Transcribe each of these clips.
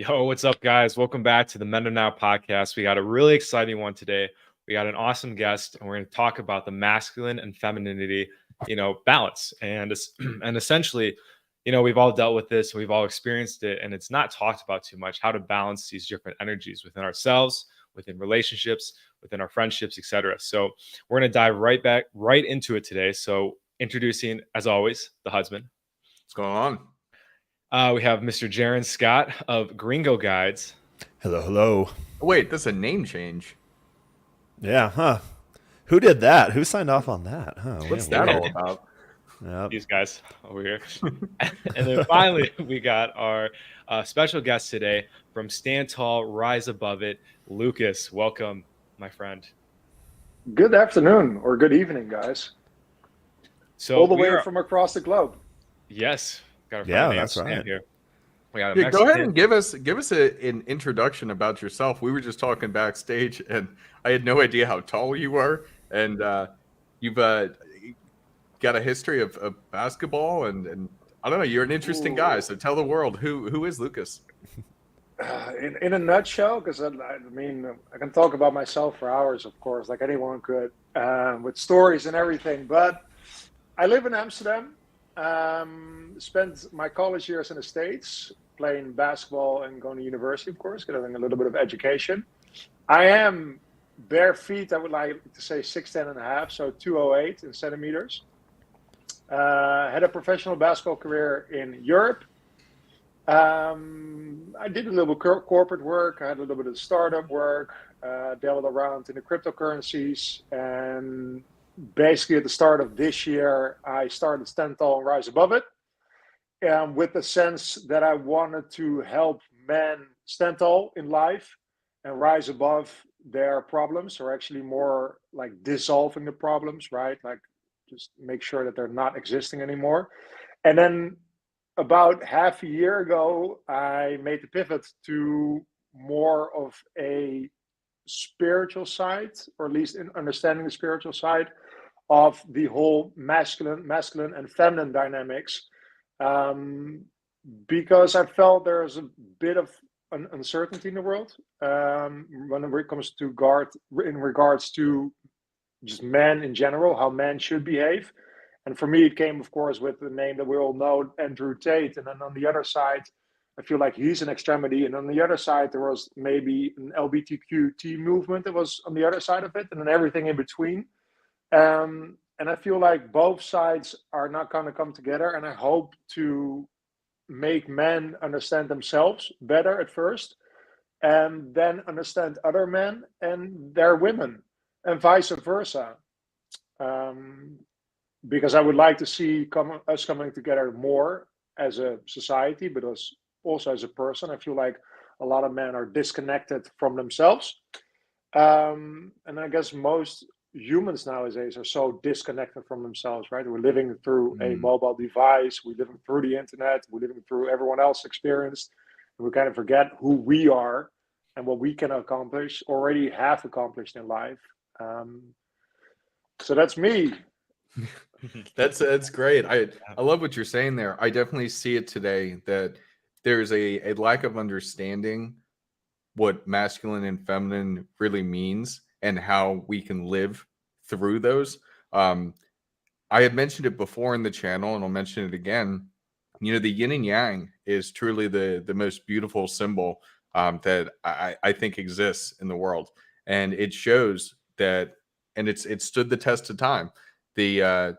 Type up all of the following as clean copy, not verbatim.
Yo, what's up, guys? Welcome back to the Men Are Now podcast. We got a really exciting one today. We got an awesome guest, and we're going to talk about the masculine and femininity, balance. And essentially, we've all dealt with this, we've all experienced it, and it's not talked about too much. How to balance these different energies within ourselves, within relationships, within our friendships, etc. So we're going to dive right into it today. So introducing, as always, the husband. What's going on? We have Mr. Jaron Scott of Gringo Guides. Hello, hello. Oh, wait, that's a name change. Yeah, huh? Who did that? Who signed off on that? Huh? What's that all about? Yep. These guys over here. And then finally, we got our special guest today from Stand Tall, Rise Above It, Lucas. Welcome, my friend. Good afternoon or good evening, guys. So all the way from across the globe. Yes. Got that's right. Here. We got go ahead and give us an introduction about yourself. We were just talking backstage, and I had no idea how tall you were, and you've got a history of basketball, and I don't know. You're an interesting guy. So tell the world who is Lucas. In a nutshell, because I can talk about myself for hours, of course, like anyone could, with stories and everything. But I live in Amsterdam. Spent my college years in the States playing basketball and going to university, of course, getting a little bit of education. I am bare feet, I would like to say 6'10 and a half, so 208 in centimeters. Had a professional basketball career in Europe. I did a little corporate work. I had a little bit of startup work, delved around in the cryptocurrencies, and basically at the start of this year, I started Stand Tall and Rise Above It, with the sense that I wanted to help men stand tall in life and rise above their problems, or actually more like dissolving the problems, right? Like just make sure that they're not existing anymore. And then about half a year ago, I made the pivot to more of a spiritual side, or at least in understanding the spiritual side of the whole masculine and feminine dynamics, because I felt there's a bit of an uncertainty in the world when it comes to in regards to just men in general, how men should behave. And for me, it came, of course, with the name that we all know, Andrew Tate. And then on the other side, I feel like he's an extremity. And on the other side, there was maybe an LGBTQT movement that was on the other side of it, and then everything in between. And I feel like both sides are not going to come together. And I hope to make men understand themselves better at first, and then understand other men and their women, and vice versa. Because I would like to see us coming together more as a society, but also as a person. I feel like a lot of men are disconnected from themselves. And I guess most humans nowadays are so disconnected from themselves, right? We're living through a mobile device, we're living through the internet, we're living through everyone else's experience, and we kind of forget who we are and what we can accomplish, already have accomplished in life. So that's me. That's great. I love what you're saying there. I definitely see it today that there's a lack of understanding what masculine and feminine really means and how we can live through those. I had mentioned it before in the channel, and I'll mention it again. The yin and yang is truly the most beautiful symbol that I think exists in the world, and it shows that, and it stood the test of time. The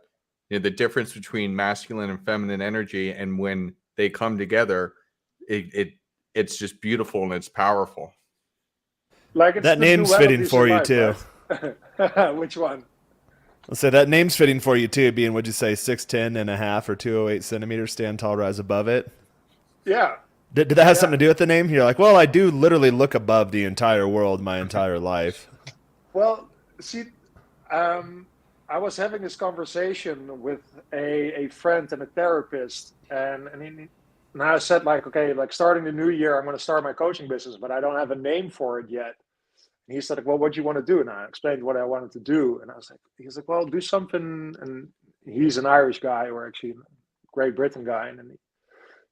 difference between masculine and feminine energy, and when they come together, it's just beautiful and it's powerful. Like it's that name's fitting for you too. Right? Which one? Let's say that name's fitting for you too, being, would you say 6'10 and a half or 208 centimeters, Stand Tall, Rise Above It? Yeah. Did that have something to do with the name? You're like, well, I do literally look above the entire world my entire life. Well, see, I was having this conversation with a friend and a therapist, and I said, like, okay, like starting the new year, I'm going to start my coaching business, but I don't have a name for it yet. And he said, well, what do you want to do? And I explained what I wanted to do. And I was like, he's like, well, do something. And he's an Irish guy, or actually a Great Britain guy. And then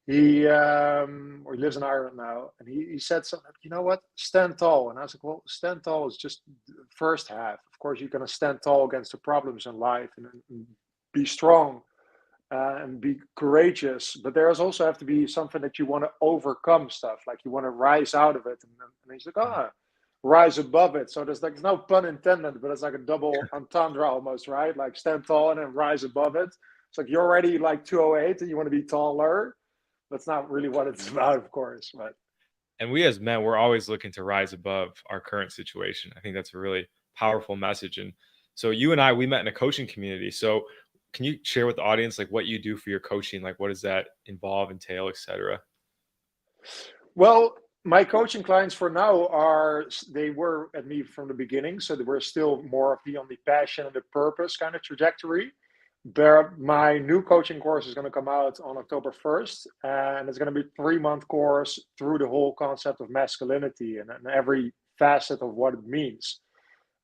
Or he lives in Ireland now, and he said something. You know what? Stand tall. And I was like, well, stand tall is just the first half. Of course, you're gonna stand tall against the problems in life and be strong and be courageous. But there's also have to be something that you want to overcome stuff, like you want to rise out of it. And he's like, rise above it. So there's no pun intended, but it's like a double entendre almost, right? Like stand tall and then rise above it. It's like you're already like 208 and you want to be taller. That's not really what it's about, of course. But And we as men, we're always looking to rise above our current situation. I think that's a really powerful message. And so you and I, we met in a coaching community. So can you share with the audience like what you do for your coaching? Like what does that involve, entail, etc.? well, my coaching clients for now they were at me from the beginning, so they were still more of on the passion and the purpose kind of trajectory. My new coaching course is going to come out on October 1st, and it's going to be a 3-month course through the whole concept of masculinity and every facet of what it means.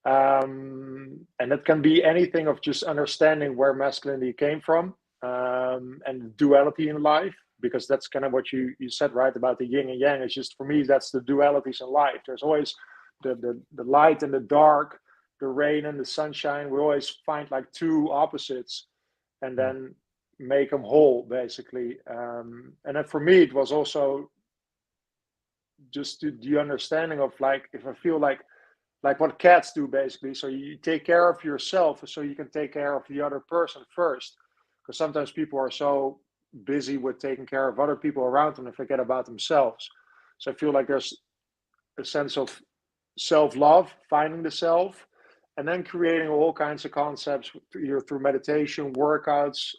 And it can be anything of just understanding where masculinity came from, and duality in life, because that's kind of what you said, right, about the yin and yang. It's just, for me, that's the dualities in life. There's always the light and the dark, the rain and the sunshine. We always find like two opposites and then make them whole, basically. And then for me, it was also just the understanding of like, if I feel like what cats do, basically. So you take care of yourself so you can take care of the other person first. Because sometimes people are so busy with taking care of other people around them and forget about themselves. So I feel like there's a sense of self-love, finding the self, and then creating all kinds of concepts either through meditation, workouts,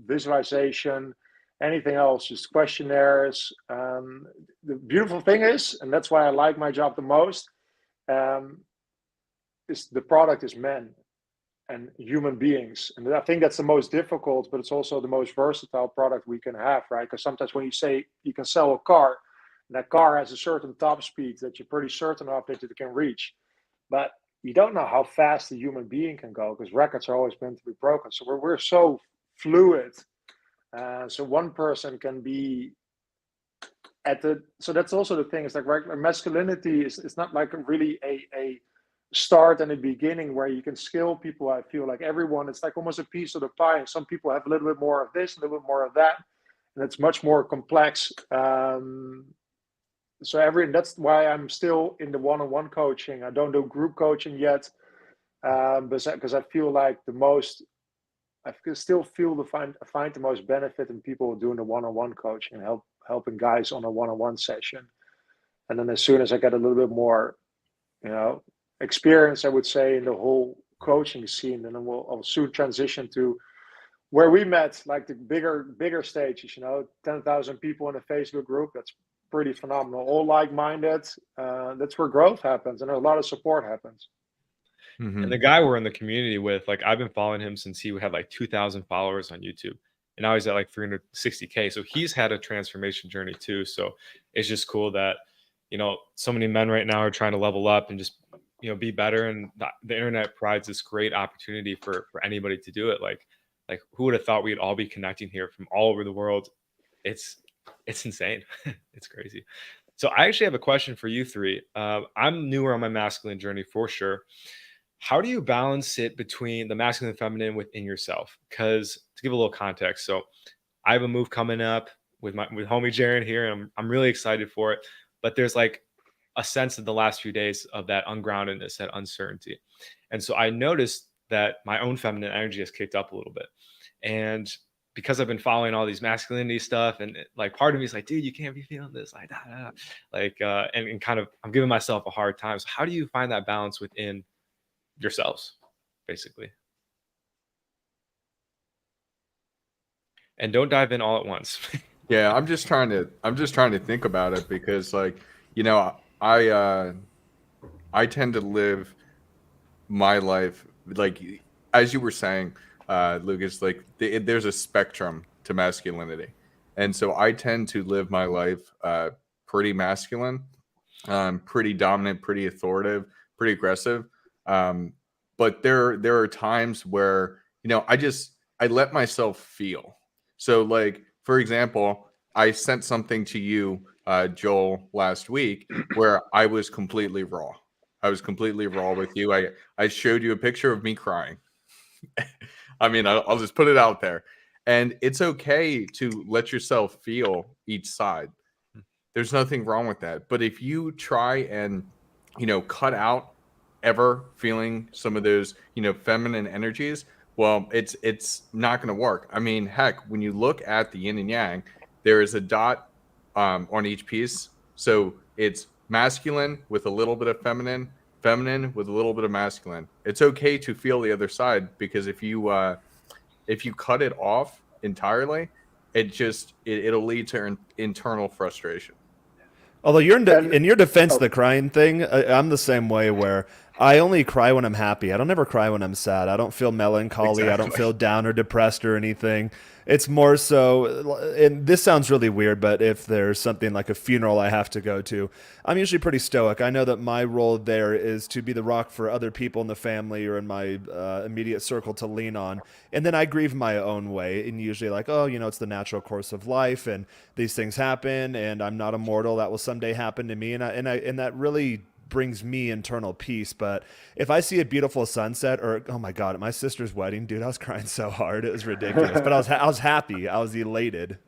visualization, anything else, just questionnaires. The beautiful thing is, and that's why I like my job the most, is the product is men and human beings. And I think that's the most difficult, but it's also the most versatile product we can have, right? Because sometimes when you say you can sell a car, and that car has a certain top speed that you're pretty certain of that it can reach. But you don't know how fast a human being can go, because records are always meant to be broken. So we're so fluid. So one person can be so that's also the thing. It's like, right, masculinity is not like really a start and a beginning where you can scale people. I feel like everyone, it's like almost a piece of the pie. And some people have a little bit more of this, a little bit more of that. And it's much more complex. That's why I'm still in the one-on-one coaching. I don't do group coaching yet, because I feel like I still feel find the most benefit in people doing the one-on-one coaching and helping guys on a one-on-one session. And then as soon as I get a little bit more, experience, I would say, in the whole coaching scene, and then I'll soon transition to where we met, like the bigger stages. 10,000 people in a Facebook group. That's pretty phenomenal. All like-minded. That's where growth happens, and a lot of support happens. Mm-hmm. And the guy we're in the community with, like, I've been following him since he had like 2,000 followers on YouTube, and now he's at like 360K. So he's had a transformation journey too. So it's just cool that so many men right now are trying to level up and just be better, and the internet provides this great opportunity for anybody to do it. Like who would have thought we'd all be connecting here from all over the world? It's insane. It's crazy. So I actually have a question for you three. I'm newer on my masculine journey for sure. How do you balance it between the masculine and feminine within yourself? Because to give a little context, so I have a move coming up with homie Jaron here, and I'm really excited for it. But there's like a sense in the last few days of that ungroundedness, that uncertainty. And so I noticed that my own feminine energy has kicked up a little bit. And because I've been following all these masculinity stuff, and like part of me is like, dude, you can't be feeling this, like, and kind of I'm giving myself a hard time. So how do you find that balance within yourselves, basically? And don't dive in all at once. Yeah, I'm just trying to think about it, because like, I tend to live my life, like, as you were saying, Lucas, like there's a spectrum to masculinity. And so I tend to live my life pretty masculine, pretty dominant, pretty authoritative, pretty aggressive. But there are times where, I let myself feel. So like, for example, I sent something to you, Joel, last week where I was completely raw. I was completely raw with you. I showed you a picture of me crying. I mean, I'll just put it out there. And it's okay to let yourself feel each side. There's nothing wrong with that. But if you try and, cut out ever feeling some of those, feminine energies, well, it's not going to work. I mean, heck, when you look at the yin and yang, there is a dot on each piece. So it's masculine with a little bit of feminine, feminine with a little bit of masculine. It's okay to feel the other side, because if you cut it off entirely, it'll lead to internal frustration. Although you're in your defense, the crying thing, I'm the same way, where I only cry when I'm happy. I don't ever cry when I'm sad. I don't feel melancholy. I don't feel down or depressed or anything. It's more so, and this sounds really weird, but if there's something like a funeral I have to go to, I'm usually pretty stoic. I know that my role there is to be the rock for other people in the family or in my immediate circle to lean on. And then I grieve my own way, and usually like, oh, it's the natural course of life, and these things happen, and I'm not immortal. That will someday happen to me, and that really brings me internal peace. But if I see a beautiful sunset, or oh my god, at my sister's wedding, dude, I was crying so hard, it was ridiculous. But I was happy, I was elated.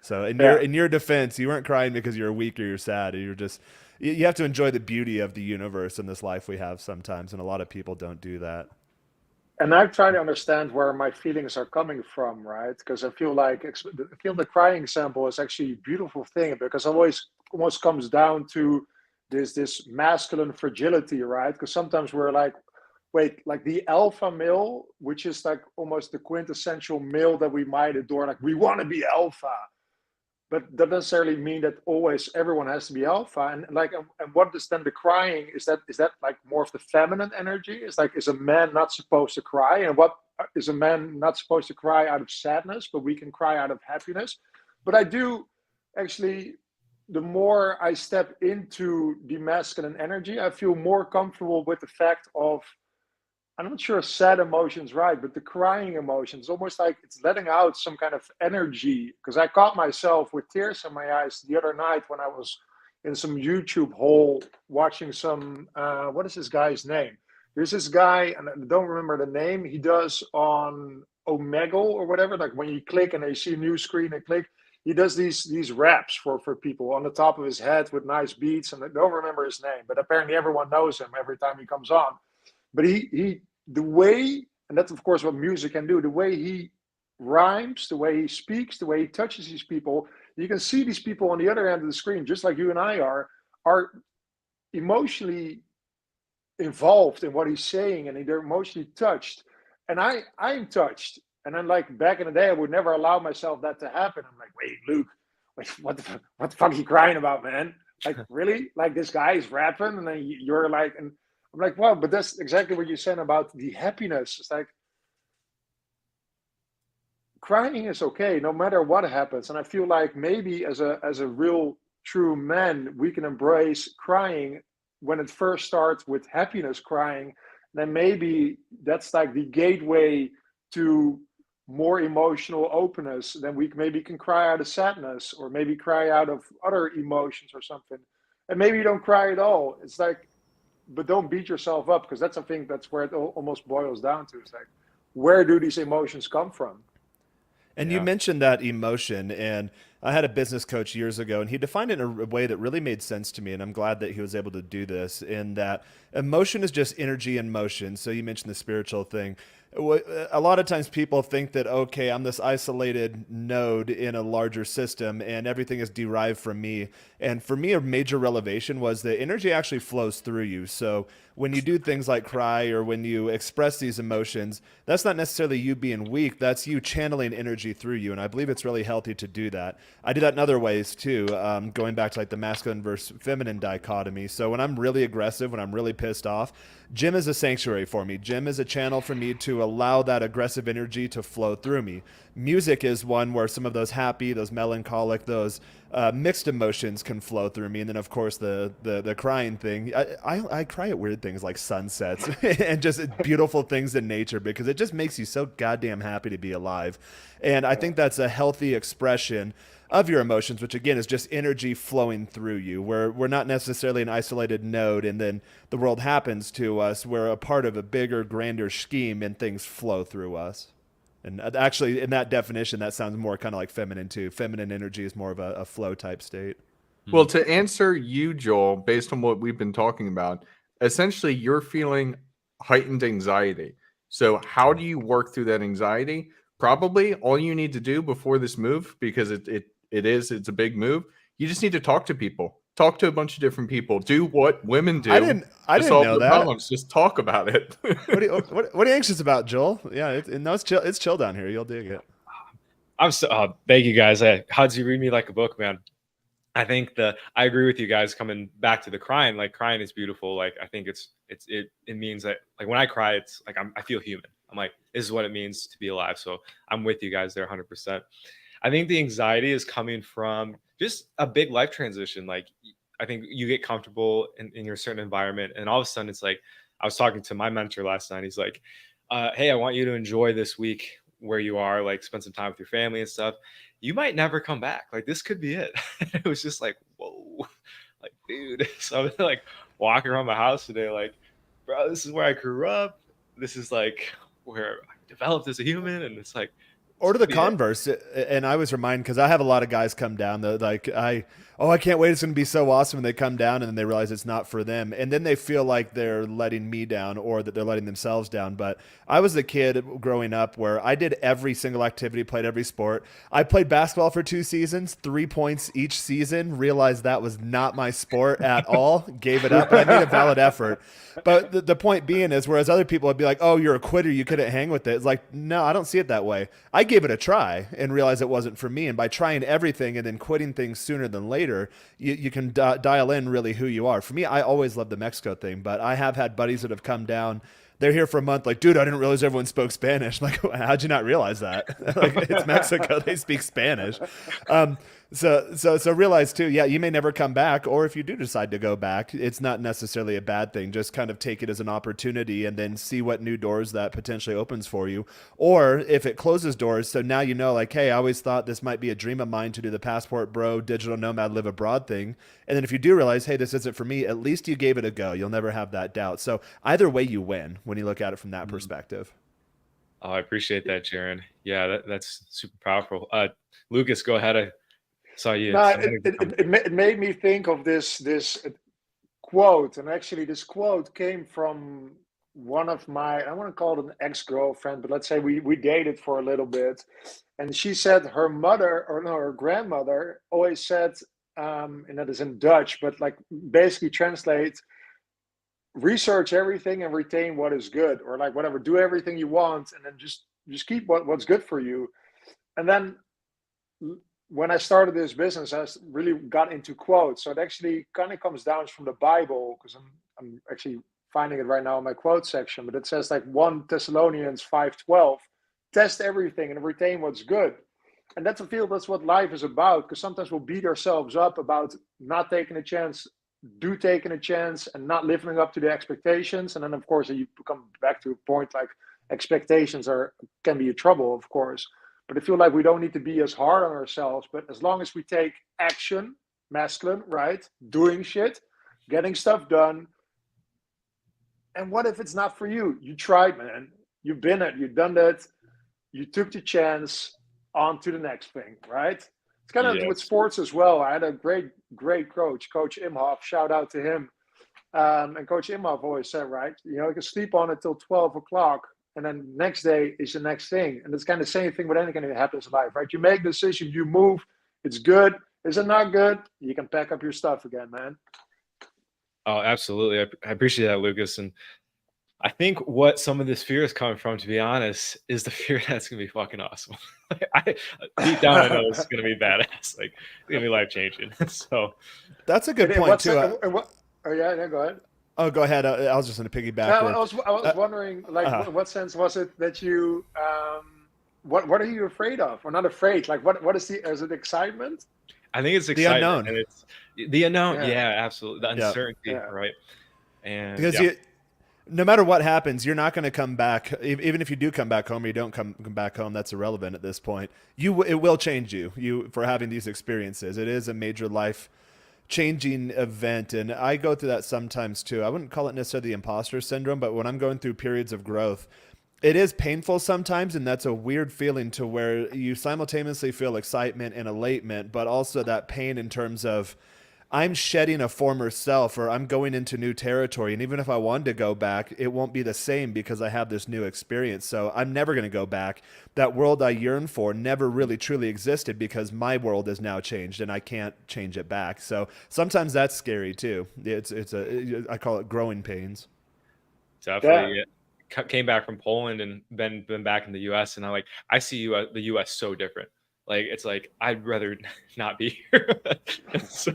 So in your defense, you weren't crying because you're weak or you're sad. You're just, you have to enjoy the beauty of the universe and this life we have sometimes, and a lot of people don't do that. And I'm trying to understand where my feelings are coming from, right? Because I feel the crying example is actually a beautiful thing, because it almost comes down to this masculine fragility, right? Because sometimes we're like, wait, like the alpha male, which is like almost the quintessential male that we might adore, like we want to be alpha, but that doesn't necessarily mean that always everyone has to be alpha. And what is then the crying? Is that like more of the feminine energy? It's like, is a man not supposed to cry? And what is a man not supposed to cry out of sadness, but we can cry out of happiness? But I do actually, the more I step into the masculine energy, I feel more comfortable with the fact of, I'm not sure sad emotions, right, but the crying emotions, almost like it's letting out some kind of energy. Because I caught myself with tears in my eyes the other night when I was in some YouTube hole watching some, what is this guy's name? There's this guy, and I don't remember the name, he does on Omegle or whatever, like when you click and you see a new screen and click, he does these raps for people on the top of his head with nice beats, and I don't remember his name, but apparently everyone knows him every time he comes on. But he the way, and that's of course what music can do, the way he rhymes, the way he speaks, the way he touches these people, you can see these people on the other end of the screen, just like you and I are emotionally involved in what he's saying, and they're emotionally touched. And I'm touched. And then, like back in the day, I would never allow myself that to happen. I'm like, wait, Luke, what the fuck are you crying about, man? Like, really? Like, this guy is rapping, and then you're like, and I'm like, wow, but that's exactly what you said about the happiness. It's like, crying is okay, no matter what happens. And I feel like maybe as a real true man, we can embrace crying when it first starts with happiness crying. Then maybe that's like the gateway to more emotional openness. Then we maybe can cry out of sadness, or maybe cry out of other emotions or something. And maybe you don't cry at all. It's like, but don't beat yourself up, because that's, I think that's where it almost boils down to. It's like, where do these emotions come from? And you mentioned that emotion, and I had a business coach years ago, and he defined it in a way that really made sense to me, and I'm glad that he was able to do this, in that emotion is just energy in motion. So you mentioned the spiritual thing. A lot of times people think that, okay, I'm this isolated node in a larger system and everything is derived from me. And for me, a major revelation was that energy actually flows through you. So when you do things like cry, or when you express these emotions, that's not necessarily you being weak. That's you channeling energy through you. And I believe it's really healthy to do that. I do that in other ways too, going back to like the masculine versus feminine dichotomy. So when I'm really aggressive, when I'm really pissed off, gym is a sanctuary for me. Gym is a channel for me to allow that aggressive energy to flow through me. Music is one where some of those happy, those melancholic, those mixed emotions can flow through me. And then of course the crying thing, I cry at weird things like sunsets and just beautiful things in nature, because it just makes you so goddamn happy to be alive. And I think that's a healthy expression of your emotions, which again is just energy flowing through you. We're not necessarily an isolated node and then the world happens to us. We're a part of a bigger, grander scheme and things flow through us. And actually, in that definition, that sounds more kind of like feminine too. Feminine energy is more of a flow type state. Well, to answer you, Joel, based on what we've been talking about, essentially you're feeling heightened anxiety. So how do you work through that anxiety? Probably all you need to do before this move, because it's a big move. You just need to talk to people. Talk to a bunch of different people. Do what women do. I didn't solve know the that. problems. Just talk about it. What are you anxious about, Joel? Yeah, it's chill. It's chill down here. You'll dig it. I'm so thank you guys. How'd you read me like a book, man? I think I agree with you guys coming back to the crying. Like crying is beautiful. Like I think it means that like when I cry, it's like I feel human. I'm like, this is what it means to be alive. So I'm with you guys there 100%. I think the anxiety is coming from just a big life transition. Like I think you get comfortable in your certain environment and all of a sudden it's like, I was talking to my mentor last night. He's like, hey, I want you to enjoy this week where you are, like spend some time with your family and stuff. You might never come back. Like this could be it. It was just like, whoa, like, dude. So I'm like walking around my house today, like, bro, this is where I grew up. This is like where I developed as a human. And it's like, or to the converse. And I was reminded, because I have a lot of guys come down that like, I can't wait. It's going to be so awesome. And they come down and then they realize it's not for them. And then they feel like they're letting me down or that they're letting themselves down. But I was the kid growing up where I did every single activity, played every sport. I played basketball for 2 seasons, 3 points each season, realized that was not my sport at all, gave it up. But I made a valid effort. But the point being is, whereas other people would be like, oh, you're a quitter, you couldn't hang with it. It's like, no, I don't see it that way. I gave it a try and realized it wasn't for me. And by trying everything and then quitting things sooner than later, you can dial in really who you are. For me, I always loved the Mexico thing, but I have had buddies that have come down. They're here for a month. Like, dude, I didn't realize everyone spoke Spanish. I'm like, how'd you not realize that? Like, it's Mexico. They speak Spanish. So realize too, yeah, you may never come back. Or if you do decide to go back, it's not necessarily a bad thing. Just kind of take it as an opportunity and then see what new doors that potentially opens for you. Or if it closes doors, so now you know, like, hey, I always thought this might be a dream of mine to do the passport bro, digital nomad, live abroad thing. And then if you do realize, hey, this isn't for me, at least you gave it a go. You'll never have that doubt. So either way you win when you look at it from that perspective. Oh, I appreciate that, Jaron. Yeah, that's super powerful. Lucas, go ahead. I saw you. No, it made me think of this quote, and actually this quote came from one of my, I want to call it an ex-girlfriend, but let's say we dated for a little bit, and she said her mother, or no, her grandmother always said, and that is in Dutch, but like basically translate, research everything and retain what is good, or like whatever, do everything you want and then just keep what's good for you. And then when I started this business, I really got into quotes. So it actually kind of comes down from the Bible, because I'm actually finding it right now in my quote section, but it says like 1 Thessalonians 5:12, test everything and retain what's good. And that's what life is about, because sometimes we'll beat ourselves up about not taking a chance, taking a chance and not living up to the expectations. And then of course you come back to a point like expectations can be a trouble, of course. But I feel like we don't need to be as hard on ourselves, but as long as we take action, masculine, right? Doing shit, getting stuff done. And what if it's not for you? You tried, man. You've been it. You've done that. You took the chance. On to the next thing, right? It's kind of with sports as well. I had a great coach, Coach Imhoff. Shout out to him. And Coach Imhoff always said, right, you can sleep on it till 12 o'clock, and then next day is the next thing. And it's kind of the same thing with anything that happens in life, right? You make decisions, you move, it's good. Is it not good? You can pack up your stuff again, man. Oh, absolutely. I appreciate that, Lucas. And I think what some of this fear is coming from, to be honest, is the fear that's going to be fucking awesome. Deep down, I know it's going to be badass. Like, it's going to be life-changing. So that's a good point, too. Oh, yeah, go ahead. Oh, go ahead. I was just going to piggyback. I was wondering, like, in what sense was it that you, what are you afraid of? Or not afraid? Like, what is it excitement? I think it's the excitement. Unknown. And it's the unknown. Yeah, absolutely. The uncertainty, right? And because no matter what happens, you're not going to come back. Even if you do come back home or you don't come back home, that's irrelevant at this point. It will change you for having these experiences. It is a major life changing event. And I go through that sometimes too. I wouldn't call it necessarily the imposter syndrome, but when I'm going through periods of growth, it is painful sometimes. And that's a weird feeling to where you simultaneously feel excitement and elatement, but also that pain in terms of I'm shedding a former self or I'm going into new territory. And even if I wanted to go back, it won't be the same because I have this new experience. So I'm never going to go back. That world I yearn for never really truly existed because my world has now changed and I can't change it back. So sometimes that's scary too. I call it growing pains. Definitely. Yeah. Came back from Poland and been back in the US, and I see the US so different. Like, it's like, I'd rather not be here. So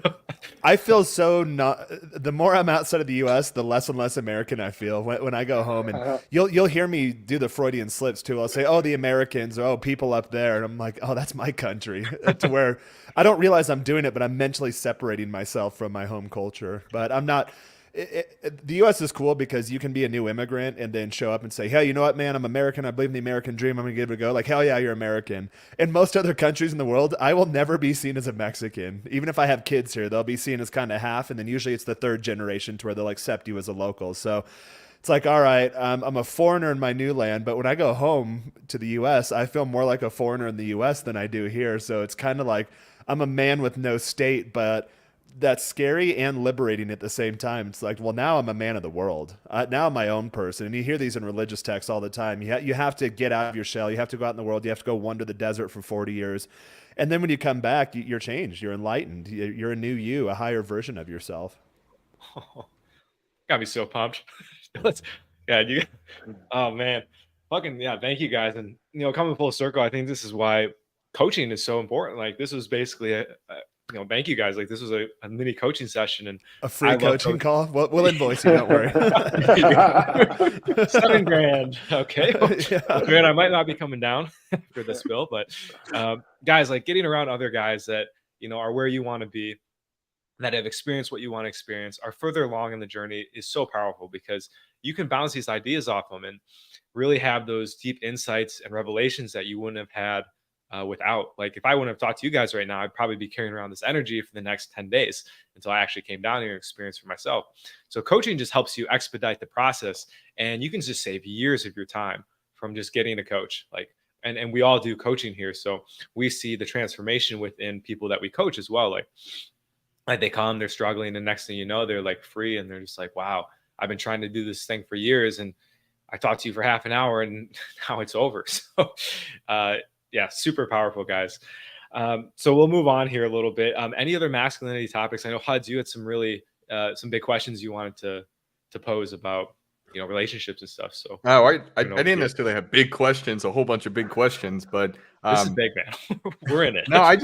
I feel so not. The more I'm outside of the U.S., the less and less American I feel when I go home. And you'll hear me do the Freudian slips too. I'll say, "Oh, the Americans," or "Oh, people up there," and I'm like, "Oh, that's my country." To where I don't realize I'm doing it, but I'm mentally separating myself from my home culture. But I'm not. The U.S. is cool because you can be a new immigrant and then show up and say, "Hey, you know what, man? I'm American. I believe in the American dream. I'm gonna give it a go." Like, hell yeah, you're American. In most other countries in the world, I will never be seen as a Mexican. Even if I have kids here, they'll be seen as kind of half, and then usually it's the third generation to where they'll accept you as a local. So it's like, all right, I'm a foreigner in my new land, but when I go home to the U.S., I feel more like a foreigner in the U.S. than I do here. So it's kind of like I'm a man with no state, but that's scary and liberating at the same time. It's like, well, now I'm a man of the world. Now I'm my own person. And you hear these in religious texts all the time. You have to get out of your shell. You have to go out in the world. You have to go wander the desert for 40 years. And then when you come back, you're changed. You're enlightened. You're a new you, a higher version of yourself. Got me so pumped. Oh man, fucking yeah. Thank you guys. And coming full circle, I think this is why coaching is so important. Like, this was basically thank you guys. Like, this was a mini coaching session and a free coaching call. We'll invoice you. Don't worry. $7,000. Okay. Yeah. Man, I might not be coming down for this bill, but guys, like, getting around other guys that, are where you want to be, that have experienced what you want to experience, are further along in the journey, is so powerful because you can bounce these ideas off them and really have those deep insights and revelations that you wouldn't have had without. Like, if I wouldn't have talked to you guys right now, I'd probably be carrying around this energy for the next 10 days until I actually came down here and experienced for myself. So coaching just helps you expedite the process, and you can just save years of your time from just getting a coach. Like, and we all do coaching here. So we see the transformation within people that we coach as well. Like they come, they're struggling, and next thing you know, they're like free, and they're just like, wow, I've been trying to do this thing for years, and I talked to you for half an hour and now it's over. So yeah, super powerful, guys. So we'll move on here a little bit. Any other masculinity topics? I know, Huds, you had some really some big questions you wanted to pose about relationships and stuff. So I didn't necessarily have big questions, a whole bunch of big questions, but this is big, man. We're in it. No, I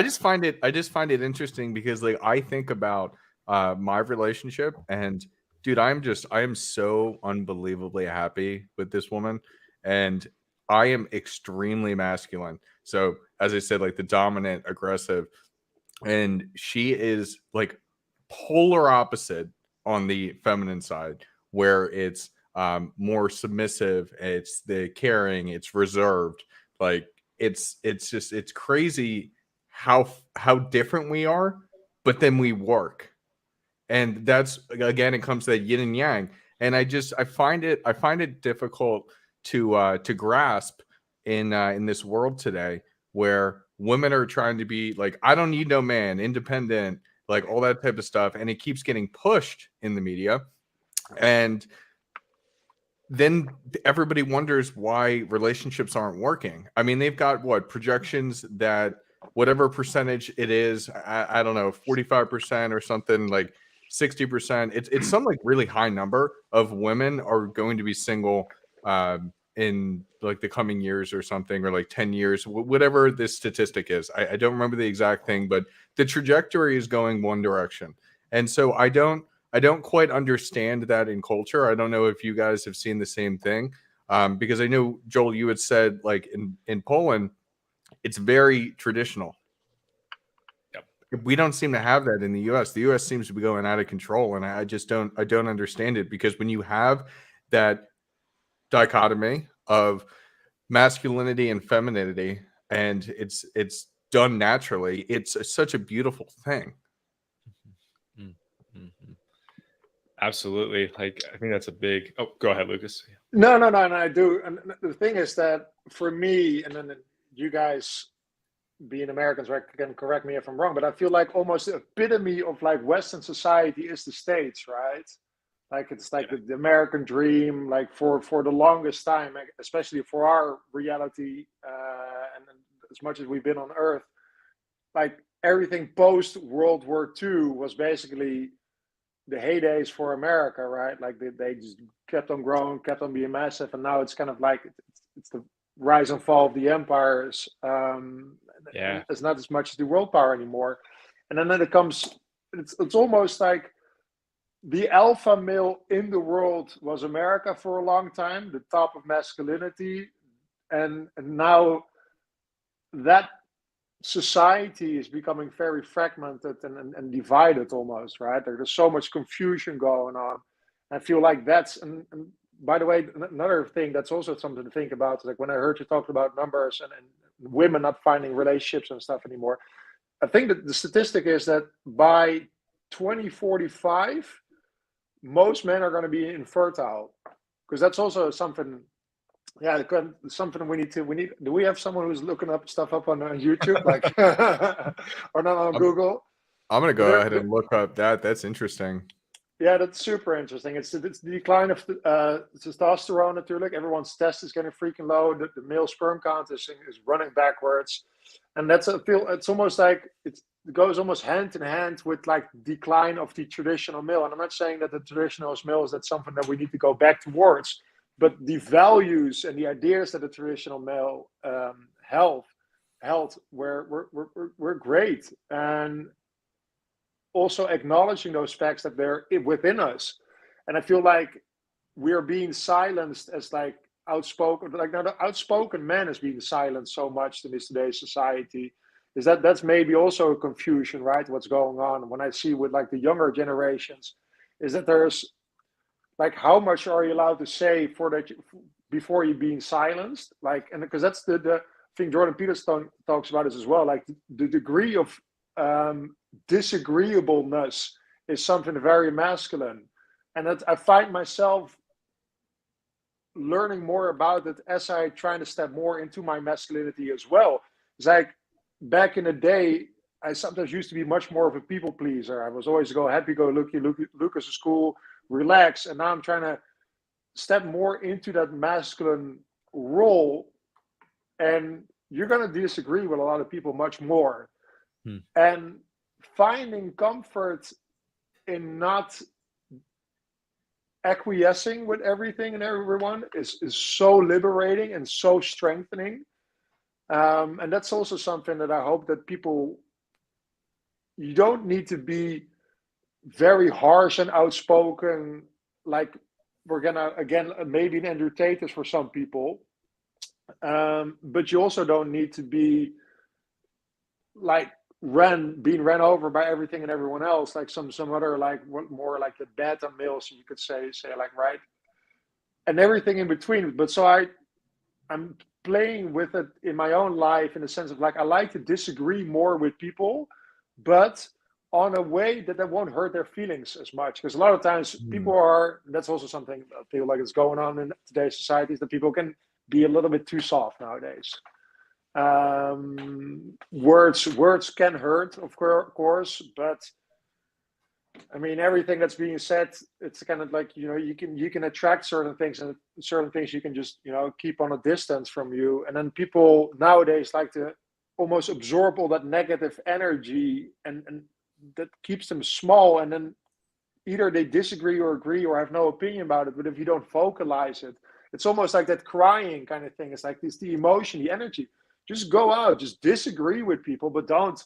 just find it interesting because, like, I think about my relationship, and dude, I am so unbelievably happy with this woman, and I am extremely masculine. So, as I said, like, the dominant, aggressive, and she is like polar opposite on the feminine side, where it's more submissive, it's the caring, it's reserved. Like, it's crazy how different we are, but then we work. And that's, again, it comes to that yin and yang. And I find it difficult to grasp in this world today, where women are trying to be like, I don't need no man, independent, like all that type of stuff, and it keeps getting pushed in the media, and then everybody wonders why relationships aren't working. I mean, they've got projections that whatever percentage it is, I don't know, 45% or something, like 60%. It's some like really high number of women are going to be single in like the coming years or something, or like 10 years, whatever this statistic is. I don't remember the exact thing, but the trajectory is going one direction. And so I don't quite understand that in culture. I don't know if you guys have seen the same thing, because I know, Joel, you had said, like, in Poland, it's very traditional. Yep. We don't seem to have that in the US. The US seems to be going out of control, and I don't understand it, because when you have that dichotomy of masculinity and femininity, and it's done naturally, it's such a beautiful thing. Mm-hmm. Absolutely. Like, I think that's a big. Oh, go ahead, Lucas. No, and I do. And the thing is that for me, and then you guys being Americans, right, can correct me if I'm wrong, but I feel like almost the epitome of like Western society is the States, right? Like it's like the American dream, like for the longest time, especially for our reality, and as much as we've been on Earth, like everything post World War II was basically the heydays for America, right? Like they just kept on growing, kept on being massive, and now it's kind of like it's the rise and fall of the empires. It's not as much as the world power anymore. And then it comes, it's almost like the alpha male in the world was America for a long time, the top of masculinity, and now that society is becoming very fragmented and divided almost, right? There's so much confusion going on. I feel like that's, and by the way, another thing that's also something to think about, like when I heard you talk about numbers and women not finding relationships and stuff anymore, I think that the statistic is that by 2045, most men are going to be infertile, because that's also something. Yeah, something we need. Do we have someone who's looking up stuff up on YouTube, like, or not on Google? I'm gonna go ahead and look up that. That's interesting. Yeah, that's super interesting. It's the decline of testosterone. Natuurlijk, everyone's test is getting freaking low. The male sperm count is running backwards, and that's it's almost like it goes almost hand in hand with like decline of the traditional male. And I'm not saying that the traditional male is that's something that we need to go back towards. But the values and the ideas that the traditional male held were great, and also acknowledging those facts that they're within us. And I feel like we're being silenced as like outspoken, like now the outspoken man is being silenced so much in today's society. Is that's maybe also a confusion, right? What's going on when I see with like the younger generations, is that there's like, how much are you allowed to say before you're being silenced? Like, and because that's the thing Jordan Peterson talks about is as well. Like the degree of disagreeableness is something very masculine, and that I find myself learning more about it as I try to step more into my masculinity as well. It's like back in the day, I sometimes used to be much more of a people pleaser. I was always happy-go-lucky. Lucas is cool. Relax, and now I'm trying to step more into that masculine role, and you're going to disagree with a lot of people much more, and finding comfort in not acquiescing with everything and everyone is so liberating and so strengthening, and that's also something that I hope that people, you don't need to be very harsh and outspoken, like we're gonna again maybe an Andrew Tate is for some people, but you also don't need to be like being ran over by everything and everyone else, like some other like more like the beta males, you could say like, right, and everything in between. But so I'm playing with it in my own life in the sense of like I like to disagree more with people, but on a way that won't hurt their feelings as much. Because a lot of times people are, that's also something I feel like is going on in today's society, is that people can be a little bit too soft nowadays. Words can hurt, of course, but I mean, everything that's being said, it's kind of like, you can attract certain things, and certain things you can just, keep on a distance from you. And then people nowadays like to almost absorb all that negative energy, and that keeps them small, and then either they disagree or agree or have no opinion about it. But if you don't vocalize it, it's almost like that crying kind of thing. It's like this, the emotion, the energy. Just go out, just disagree with people, but don't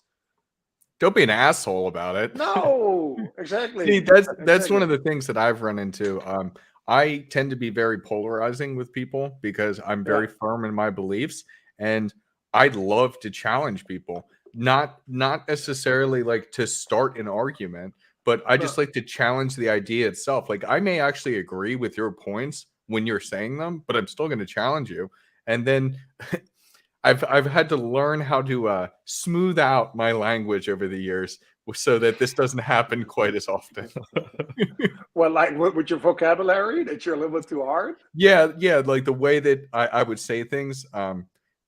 be an asshole about it. No, exactly. See, that's one of the things that I've run into. I tend to be very polarizing with people because I'm very firm in my beliefs, and I'd love to challenge people. not necessarily like to start an argument, but I just like to challenge the idea itself. Like I may actually agree with your points when you're saying them, but I'm still going to challenge you. And then I've had to learn how to smooth out my language over the years so that this doesn't happen quite as often. Well, like with your vocabulary, that you're a little bit too hard. Yeah, like the way that I would say things,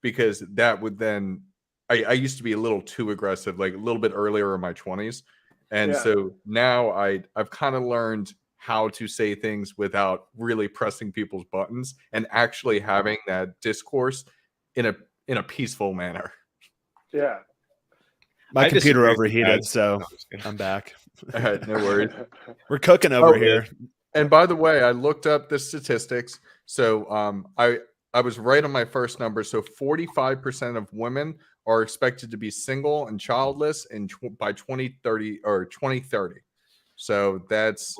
because that would then I used to be a little too aggressive, like a little bit earlier in my 20s. And so now I've kind of learned how to say things without really pressing people's buttons and actually having that discourse in a peaceful manner. Yeah. My computer overheated, so I'm back. No worries. We're cooking over here. And by the way, I looked up the statistics. So I was right on my first number. So 45% of women are expected to be single and childless by 2030 or 2030. So that's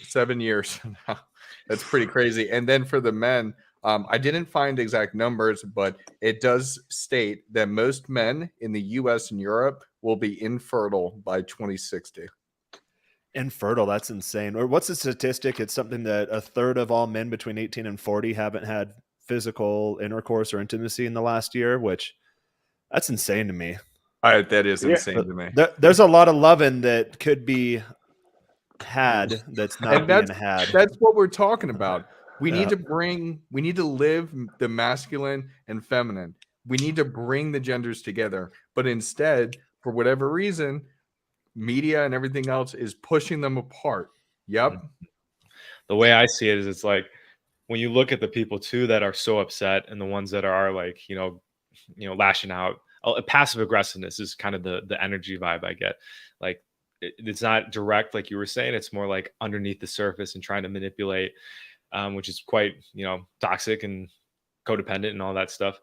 7 years from now. That's pretty crazy. And then for the men, I didn't find exact numbers, but it does state that most men in the US and Europe will be infertile by 2060. Infertile, that's insane. Or what's the statistic? It's something that a third of all men between 18 and 40 haven't had physical intercourse or intimacy in the last year, which that's insane to me. That is insane to me. There's a lot of loving that could be had that's not being had. That's what we're talking about. We need to live the masculine and feminine. We need to bring the genders together. But instead, for whatever reason, media and everything else is pushing them apart. Yep. The way I see it is it's like when you look at the people too that are so upset and the ones that are like, lashing out, passive aggressiveness is kind of the energy vibe I get. Like it's not direct, like you were saying, it's more like underneath the surface and trying to manipulate, which is quite, toxic and codependent and all that stuff.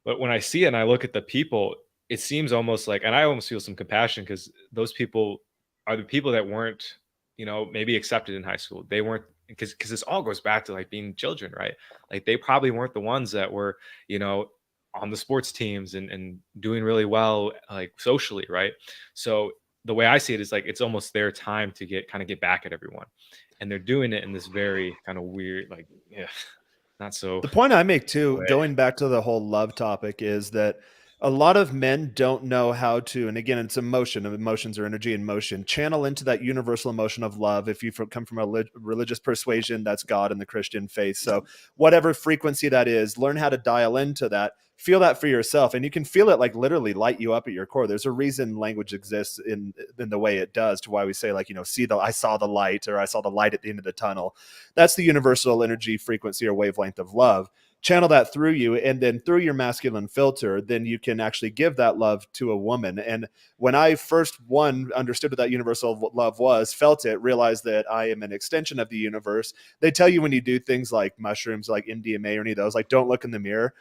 But when I see it and I look at the people, it seems almost like, and I almost feel some compassion because those people are the people that weren't, maybe accepted in high school. They weren't, because this all goes back to like being children, right? Like they probably weren't the ones that were, on the sports teams and doing really well, like socially, right? So the way I see it is like, it's almost their time to get back at everyone. And they're doing it in this very kind of weird, like, not so. The point I make too, going back to the whole love topic, is that a lot of men don't know how to, and again, it's emotions are energy in motion, channel into that universal emotion of love. If you come from a religious persuasion, that's God and the Christian faith. So whatever frequency that is, learn how to dial into that, feel that for yourself. And you can feel it like literally light you up at your core. There's a reason language exists in the way it does, to why we say like, I saw the light, or I saw the light at the end of the tunnel. That's the universal energy frequency or wavelength of love. Channel that through you, and then through your masculine filter, then you can actually give that love to a woman. And when I first understood what that universal love was, felt it, realized that I am an extension of the universe. They tell you when you do things like mushrooms, like MDMA or any of those, like don't look in the mirror.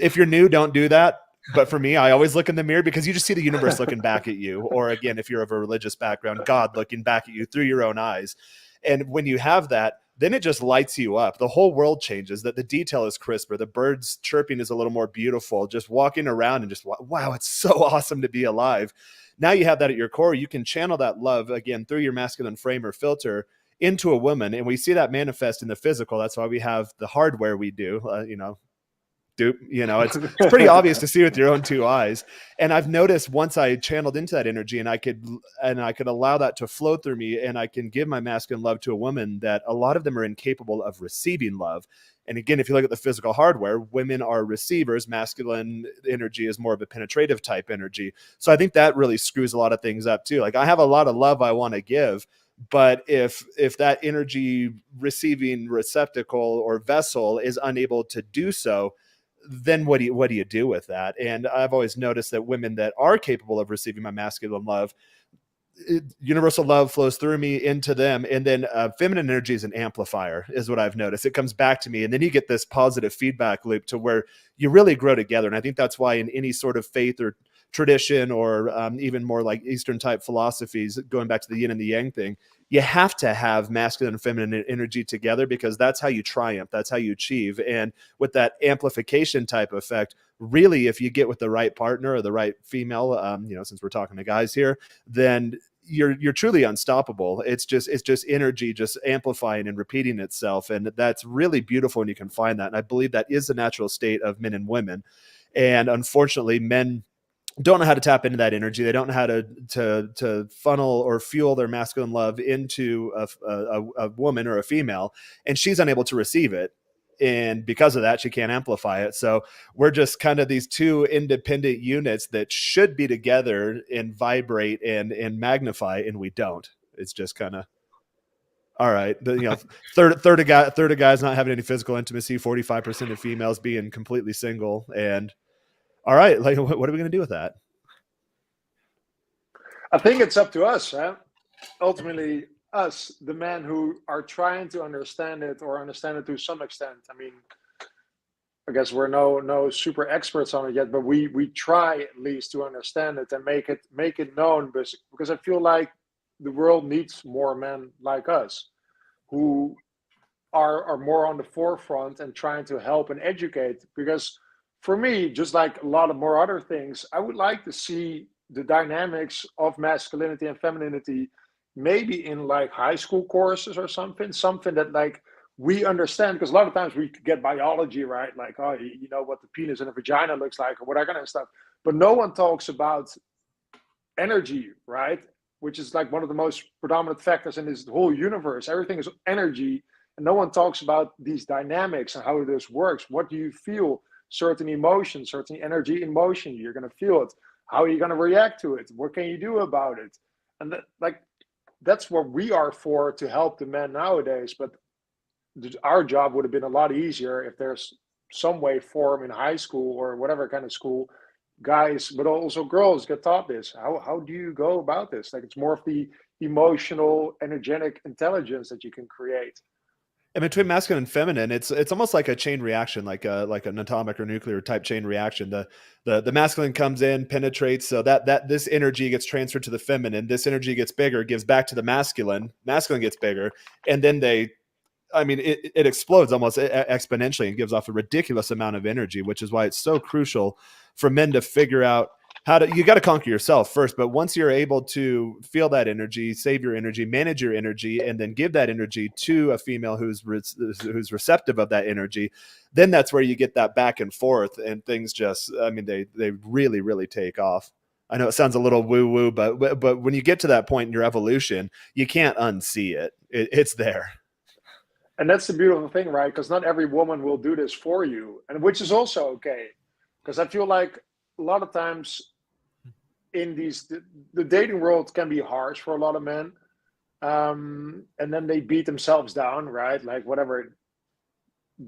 If you're new, don't do that. But for me, I always look in the mirror because you just see the universe looking back at you. Or again, if you're of a religious background, God looking back at you through your own eyes. And when you have that, then it just lights you up. The whole world changes, that the detail is crisper. The birds chirping is a little more beautiful. Just walking around and just, wow, it's so awesome to be alive. Now you have that at your core. You can channel that love again through your masculine frame or filter into a woman. And we see that manifest in the physical. That's why we have the hardware we do, it's pretty obvious to see with your own two eyes. And I've noticed once I channeled into that energy and I could allow that to flow through me, and I can give my masculine love to a woman, that a lot of them are incapable of receiving love. And again, if you look at the physical hardware, women are receivers. Masculine energy is more of a penetrative type energy. So I think that really screws a lot of things up too. Like I have a lot of love I want to give, but if that energy receiving receptacle or vessel is unable to do so, then what do you do with that? And I've always noticed that women that are capable of receiving my masculine love, universal love flows through me into them. And then feminine energy is an amplifier, is what I've noticed. It comes back to me, and then you get this positive feedback loop to where you really grow together. And I think that's why in any sort of faith or tradition, or even more like Eastern type philosophies, going back to the yin and the yang thing, you have to have masculine and feminine energy together, because that's how you triumph. That's how you achieve. And with that amplification type effect, really, if you get with the right partner or the right female, since we're talking to guys here, then you're truly unstoppable. It's just energy just amplifying and repeating itself. And that's really beautiful when you can find that. And I believe that is the natural state of men and women. And unfortunately, men don't know how to tap into that energy. They don't know how to funnel or fuel their masculine love into a woman or a female, and she's unable to receive it. And because of that, she can't amplify it. So we're just kind of these two independent units that should be together and vibrate and magnify, and we don't. It's just kind of, all right. Third of guys not having any physical intimacy, 45% of females being completely single, and all right, like, what are we going to do with that? I think it's up to us, huh? Ultimately, us, the men who are trying to understand it or understand it to some extent. I mean, I guess we're no super experts on it yet, but we try at least to understand it and make it known, because I feel like the world needs more men like us who are more on the forefront and trying to help and educate. Because for me, just like a lot of more other things, I would like to see the dynamics of masculinity and femininity maybe in like high school courses or something that like we understand. Because a lot of times we get biology, right? Like, oh, you know what the penis and the vagina looks like or whatever kind of stuff. But no one talks about energy, right? Which is like one of the most predominant factors in this whole universe. Everything is energy. And no one talks about these dynamics and how this works. What do you feel? Certain emotions, certain energy in motion, you're going to feel it. How are you going to react to it? What can you do about it? And that's what we are for, to help the men nowadays. But our job would have been a lot easier if there's some way for them in high school or whatever kind of school, guys, but also girls get taught this. How do you go about this? Like, it's more of the emotional, energetic intelligence that you can create. And between masculine and feminine, it's almost like a chain reaction, like an atomic or nuclear type chain reaction. The masculine comes in, penetrates, so that this energy gets transferred to the feminine. This energy gets bigger, gives back to the masculine. Masculine gets bigger, and then it explodes almost exponentially and gives off a ridiculous amount of energy, which is why it's so crucial for men to figure out you got to conquer yourself first. But once you're able to feel that energy, save your energy, manage your energy, and then give that energy to a female who's receptive of that energy, then that's where you get that back and forth, and things just, they really, really take off. I know it sounds a little woo-woo, but when you get to that point in your evolution, you can't unsee it. It's there. And that's the beautiful thing, right? Because not every woman will do this for you, and which is also okay. Because I feel like a lot of times in the dating world can be harsh for a lot of men, and then they beat themselves down, right? Like, whatever,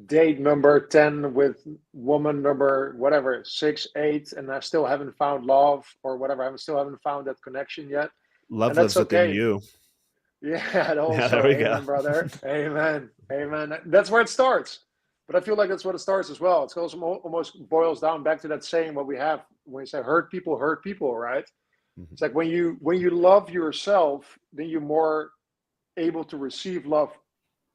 date number 10 with woman number whatever 6, 8, and I still haven't found love or whatever. I still haven't found that connection yet. Love lives within you. Yeah, and also, yeah, there we amen, go. Brother. Amen. That's where it starts. But I feel like that's what it starts as well. It's also almost boils down back to that saying what we have when we say hurt people, right? Mm-hmm. It's like when you love yourself, then you're more able to receive love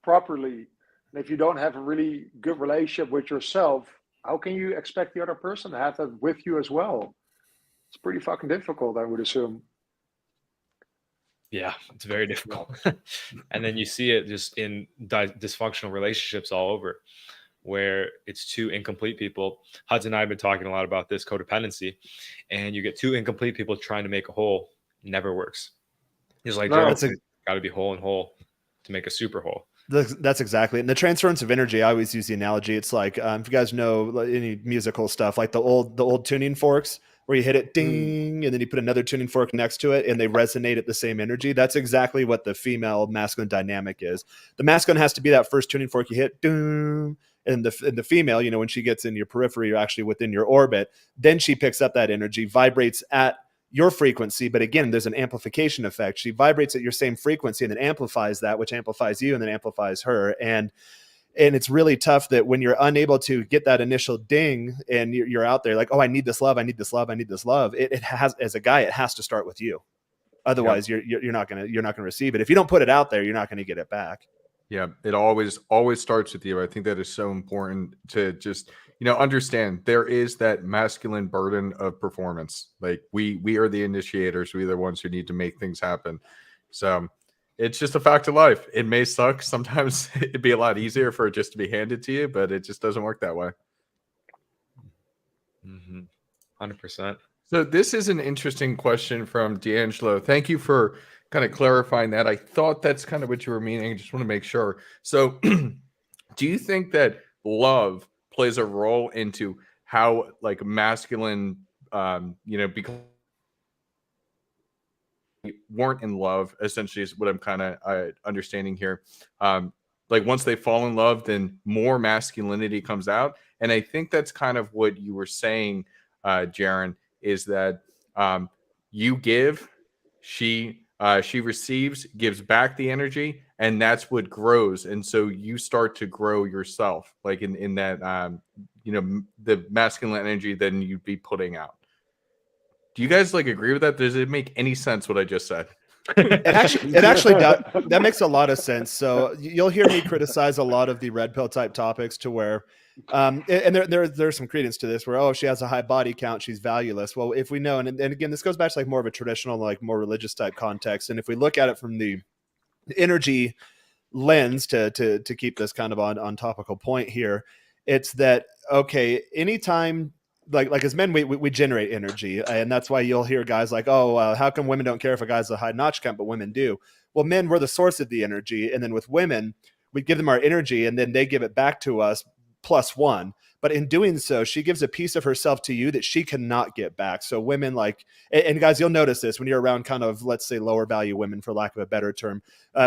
properly. And if you don't have a really good relationship with yourself, how can you expect the other person to have that with you as well? It's pretty fucking difficult, I would assume. Yeah, it's very difficult. And then you see it just in dysfunctional relationships all over, where it's two incomplete people. Hudson and I have been talking a lot about this codependency, and you get two incomplete people trying to make a whole. Never works. It's like, it's got to be whole and whole to make a super whole. That's exactly. And the transference of energy, I always use the analogy. It's like, if you guys know any musical stuff, like the old tuning forks, where you hit it ding, and then you put another tuning fork next to it, and they resonate at the same energy. That's exactly what the female masculine dynamic is. The masculine has to be that first tuning fork you hit, ding, and the female, when she gets in your periphery, you're actually within your orbit. Then she picks up that energy, vibrates at your frequency. But again, there's an amplification effect. She vibrates at your same frequency and then amplifies that, which amplifies you and then amplifies her. And it's really tough that when you're unable to get that initial ding and you're out there like, oh, I need this love. It has, as a guy, it has to start with you. Otherwise, you're not gonna receive it. If you don't put it out there, you're not gonna get it back. Yeah, it always starts with you. I think that is so important to just, understand there is that masculine burden of performance. Like we are the initiators. We're the ones who need to make things happen. So it's just a fact of life. It may suck. Sometimes it'd be a lot easier for it just to be handed to you, but it just doesn't work that way. 100%. So this is an interesting question from D'Angelo. Thank you for kind of clarifying that. I thought that's kind of what you were meaning. I just want to make sure. So do you think that love plays a role into how like masculine, because weren't in love, essentially is what I'm kind of understanding here. Like once they fall in love, then more masculinity comes out. And I think that's kind of what you were saying, Jaron, is that you give, she receives, gives back the energy, and that's what grows. And so you start to grow yourself, like in that the masculine energy then you'd be putting out. Do you guys like agree with that? Does it make any sense what I just said? It actually does. That makes a lot of sense. So you'll hear me criticize a lot of the red pill type topics to where, and there's some credence to this where, oh, if she has a high body count, she's valueless. Well, if we know, and again, this goes back to like more of a traditional, like more religious type context. And if we look at it from the energy lens to keep this kind of on topical point here, it's that, okay, anytime like as men, we generate energy, and that's why you'll hear guys like, oh, how come women don't care if a guy's a high notch count, but women do? Well, men, we're the source of the energy, and then with women, we give them our energy, and then they give it back to us +1. But in doing so, she gives a piece of herself to you that she cannot get back. So women like, and guys, you'll notice this when you're around kind of, let's say, lower value women, for lack of a better term,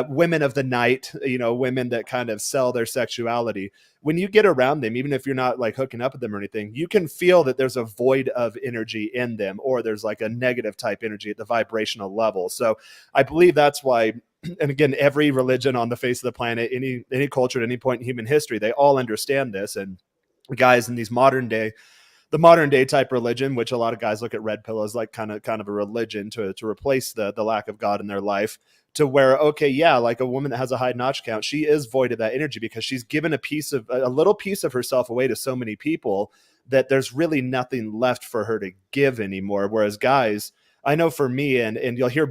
women of the night, women that kind of sell their sexuality. When you get around them, even if you're not like hooking up with them or anything, you can feel that there's a void of energy in them, or there's like a negative type energy at the vibrational level. So I believe that's why, and again, every religion on the face of the planet, any culture at any point in human history, they all understand this. And guys in these the modern day type religion, which a lot of guys look at red pill as like kind of a religion to replace the lack of God in their life, to where, okay, yeah, like a woman that has a high notch count, she is void of that energy because she's given a little piece of herself away to so many people that there's really nothing left for her to give anymore. Whereas guys, I know for me, and you'll hear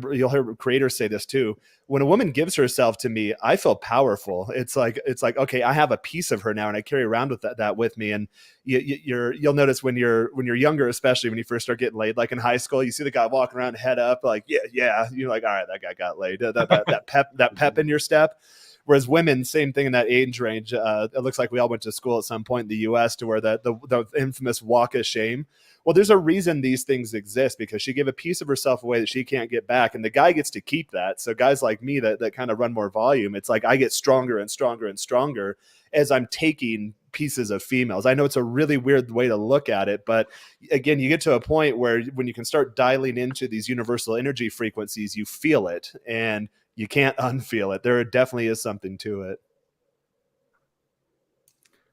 creators say this too, when a woman gives herself to me, I feel powerful. It's like, okay, I have a piece of her now, and I carry around with that with me. And you'll notice when you're younger, especially when you first start getting laid, like in high school, you see the guy walking around head up, like, yeah, you're like, all right, that guy got laid. That pep in your step. Whereas women, same thing in that age range. It looks like we all went to school at some point in the U.S. to where the infamous walk of shame. Well, there's a reason these things exist, because she gave a piece of herself away that she can't get back, and the guy gets to keep that. So guys like me that kind of run more volume, it's like I get stronger and stronger and stronger as I'm taking pieces of females. I know it's a really weird way to look at it, but again, you get to a point where when you can start dialing into these universal energy frequencies, you feel it, and you can't unfeel it. There definitely is something to it.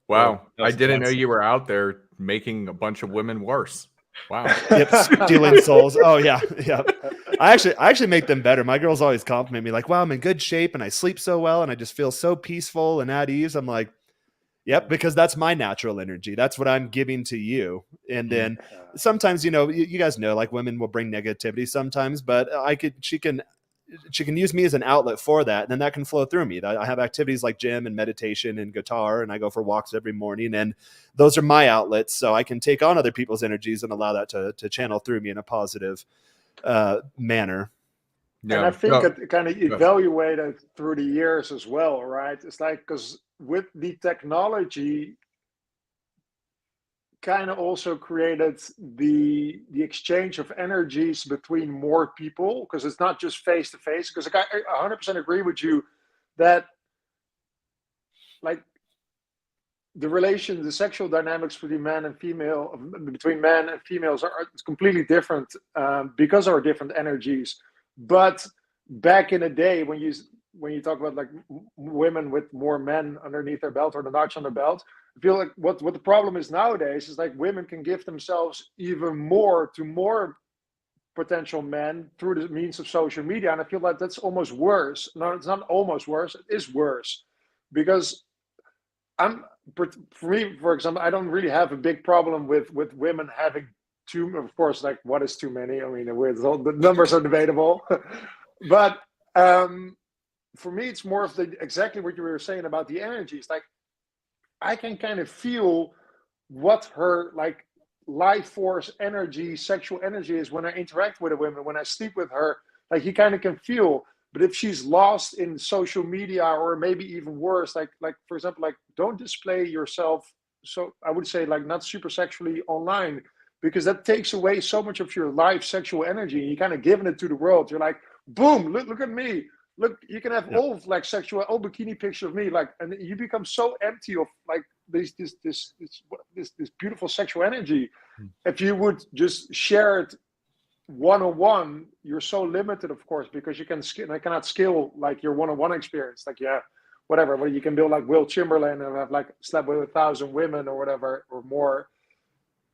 Wow. I didn't know you were out there making a bunch of women worse. Wow. Yep, stealing souls. Oh yeah. I actually make them better. My girls always compliment me like, wow, I'm in good shape and I sleep so well and I just feel so peaceful and at ease. I'm like, yep, because that's my natural energy. That's what I'm giving to you. And then sometimes, you guys know, like women will bring negativity sometimes, but she can use me as an outlet for that. And then that can flow through me. I have activities like gym and meditation and guitar, and I go for walks every morning, and those are my outlets. So I can take on other people's energies and allow that to channel through me in a positive manner. Yeah. And I think it kind of evaluated through the years as well, right? It's like, because with the technology, kind of also created the exchange of energies between more people, because it's not just face to face. Because I 100% agree with you that like the sexual dynamics between men and females are completely different because of our different energies. But back in the day, when you talk about like women with more men underneath their belt or the notch on the belt, I feel like what the problem is nowadays is like women can give themselves even more to more potential men through the means of social media. And I feel like that's almost worse. No, it's not almost worse. It is worse, because for me, for example, I don't really have a big problem with women having too. Of course, like what is too many? I mean, the numbers are debatable, but for me, it's more of the exactly what you were saying about the energies. Like I can kind of feel what her like life force energy, sexual energy is when I interact with a woman, when I sleep with her. Like you kind of can feel. But if she's lost in social media, or maybe even worse, like for example, like don't display yourself. So I would say like not super sexually online, because that takes away so much of your life sexual energy. You kind of giving it to the world. You're like, boom, look at me. Look, you can have all like sexual, all bikini pictures of me, like, and you become so empty of like this beautiful sexual energy. If you would just share it one-on-one, you're so limited, of course, because you cannot scale like your one-on-one experience. Like, whatever, but you can build like Will Chamberlain and have like slept with 1,000 women or whatever or more.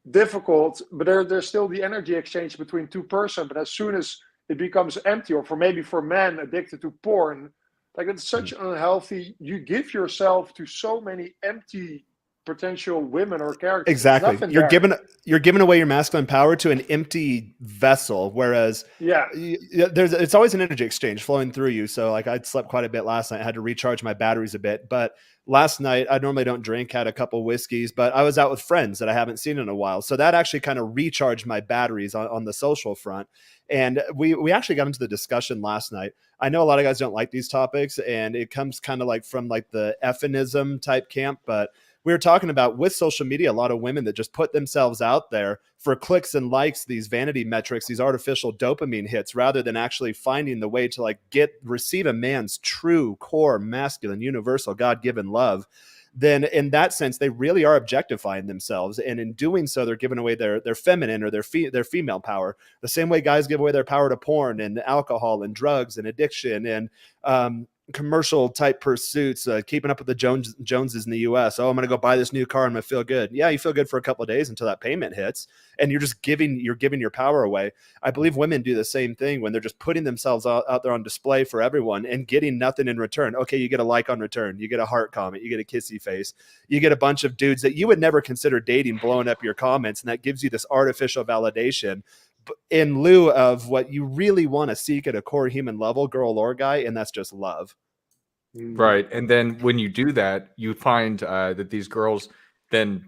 Difficult, but there's still the energy exchange between two persons. But as soon as it becomes empty, or for men addicted to porn, like it's such unhealthy. You give yourself to so many empty potential women or characters. Exactly. You're giving away your masculine power to an empty vessel, whereas it's always an energy exchange flowing through you. So like I slept quite a bit last night. I had to recharge my batteries a bit, but last night I normally don't drink, had a couple whiskeys, but I was out with friends that I haven't seen in a while. So that actually kind of recharged my batteries on the social front. And we actually got into the discussion last night. I know a lot of guys don't like these topics, and it comes kind of like from like the effinism type camp, but we were talking about with social media, a lot of women that just put themselves out there for clicks and likes, these vanity metrics, these artificial dopamine hits, rather than actually finding the way to like receive a man's true core masculine, universal, God-given love. Then in that sense, they really are objectifying themselves. And in doing so, they're giving away their feminine or their female power, the same way guys give away their power to porn and alcohol and drugs and addiction and commercial type pursuits, keeping up with the Joneses in the US. Oh, I'm going to go buy this new car. I'm going to feel good. Yeah, you feel good for a couple of days until that payment hits, and you're giving your power away. I believe women do the same thing when they're just putting themselves out there on display for everyone and getting nothing in return. Okay, you get a like on return, you get a heart comment, you get a kissy face, you get a bunch of dudes that you would never consider dating blowing up your comments, and that gives you this artificial validation in lieu of what you really want to seek at a core human level, girl or guy, and that's just love. Right. And then when you do that, you find that these girls then,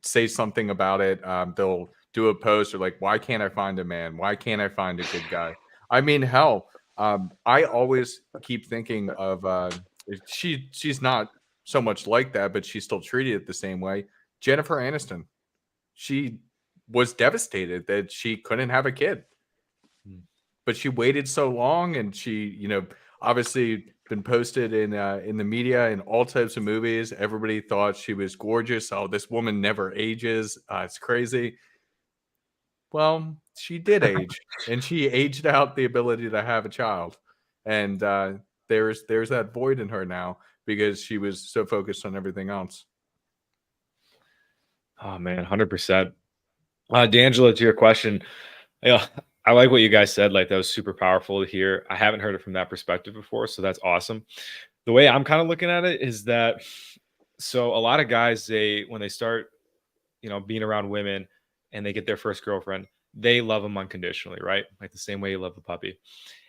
say something about it. They'll do a post or like, why can't I find a man? Why can't I find a good guy? I mean, hell, I always keep thinking of she's not so much like that, but she's still treated it the same way. Jennifer Aniston. She was devastated that she couldn't have a kid, but she waited so long, and she, obviously been posted in the media in all types of movies. Everybody thought she was gorgeous. Oh, this woman never ages. It's crazy. Well, she did age, and she aged out the ability to have a child. And there's that void in her now because she was so focused on everything else. Oh man, 100%. D'Angelo, to your question, I like what you guys said. Like that was super powerful to hear. I haven't heard it from that perspective before, so that's awesome. The way I'm kind of looking at it is that, so a lot of guys, when they start, being around women and they get their first girlfriend, they love them unconditionally, right? Like the same way you love the puppy,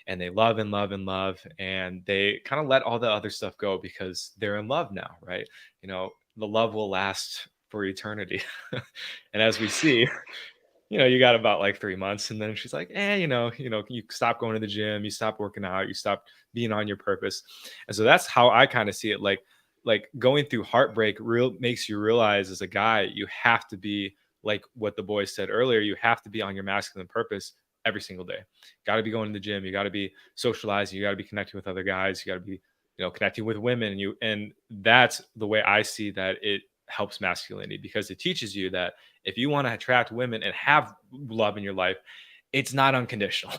and they love and love and love, and they kind of let all the other stuff go because they're in love now, right? The love will last for eternity. And as we see, you got about like 3 months, and then she's like, you stop going to the gym, you stop working out, you stop being on your purpose. And so that's how I kind of see it. Like going through heartbreak makes you realize as a guy, you have to be like what the boys said earlier. You have to be on your masculine purpose every single day. Got to be going to the gym. You got to be socializing. You got to be connecting with other guys. You got to be, connecting with women. And that's the way I see that it helps masculinity, because it teaches you that if you want to attract women and have love in your life, it's not unconditional.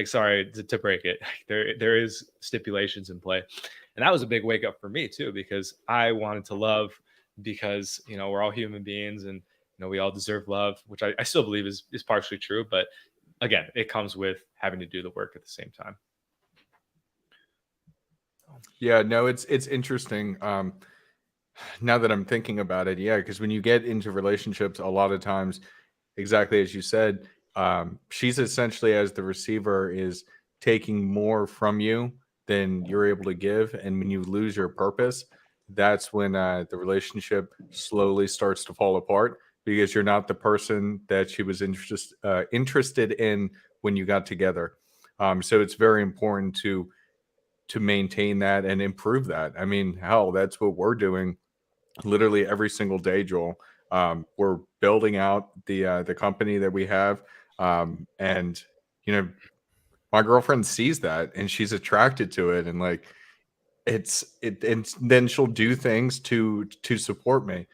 Sorry to break it. There is stipulations in play. And that was a big wake up for me too, because I wanted to love, because, we're all human beings, and, we all deserve love, which I still believe is partially true. But again, it comes with having to do the work at the same time. Yeah, no, it's interesting. Now that I'm thinking about it, yeah, because when you get into relationships, a lot of times, exactly as you said, she's essentially, as the receiver, is taking more from you than you're able to give. And when you lose your purpose, that's when the relationship slowly starts to fall apart, because you're not the person that she was interested in when you got together. So it's very important to maintain that and improve that. I mean, hell, that's what we're doing literally every single day, Joel. We're building out the company that we have, and you know, my girlfriend sees that and she's attracted to it, and like and then she'll do things to support me.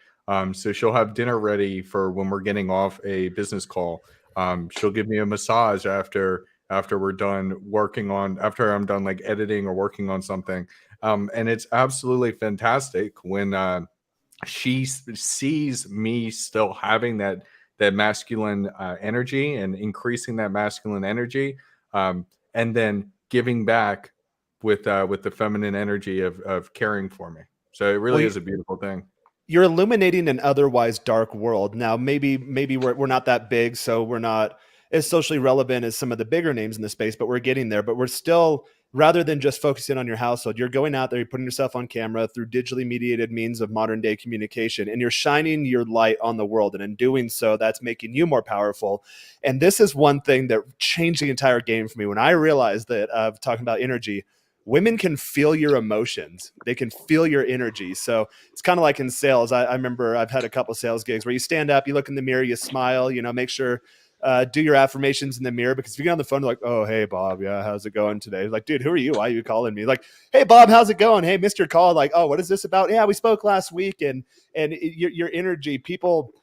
So she'll have dinner ready for when we're getting off a business call. She'll give me a massage after we're done working on after I'm done like editing or working on something. And it's absolutely fantastic when she sees me still having that masculine energy and increasing that masculine energy, and then giving back with the feminine energy of caring for me. So it really Well, is a beautiful thing. you're illuminating an otherwise dark world. Now, maybe we're not that big, so we're not as socially relevant as some of the bigger names in the space, but we're getting there. But we're still, rather than just focusing on your household, you're going out there, you're putting yourself on camera through digitally mediated means of modern day communication, and you're shining your light on the world. And in doing so, that's making you more powerful. And this is one thing that changed the entire game for me when I realized that, talking about energy, women can feel your emotions. They can feel your energy. So it's kind of like in sales. I remember I've had a couple of sales gigs where you stand up, you look in the mirror, you smile, make sure, do your affirmations in the mirror, because if you get on the phone, like, oh, hey, Bob, yeah, how's it going today? Like, dude, who are you? Why are you calling me? Like, hey, Bob, how's it going? Hey, missed your call. Like, oh, what is this about? Yeah, we spoke last week. And your energy, people,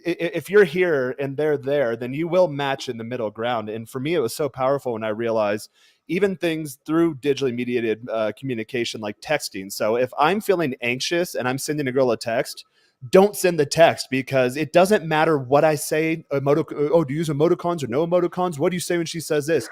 if you're here and they're there, then you will match in the middle ground. And for me, it was so powerful when I realized even things through digitally mediated communication, like texting. So if I'm feeling anxious and I'm sending a girl a text, don't send the text, because it doesn't matter what I say. Do you use emoticons or no emoticons? What do you say when she says this?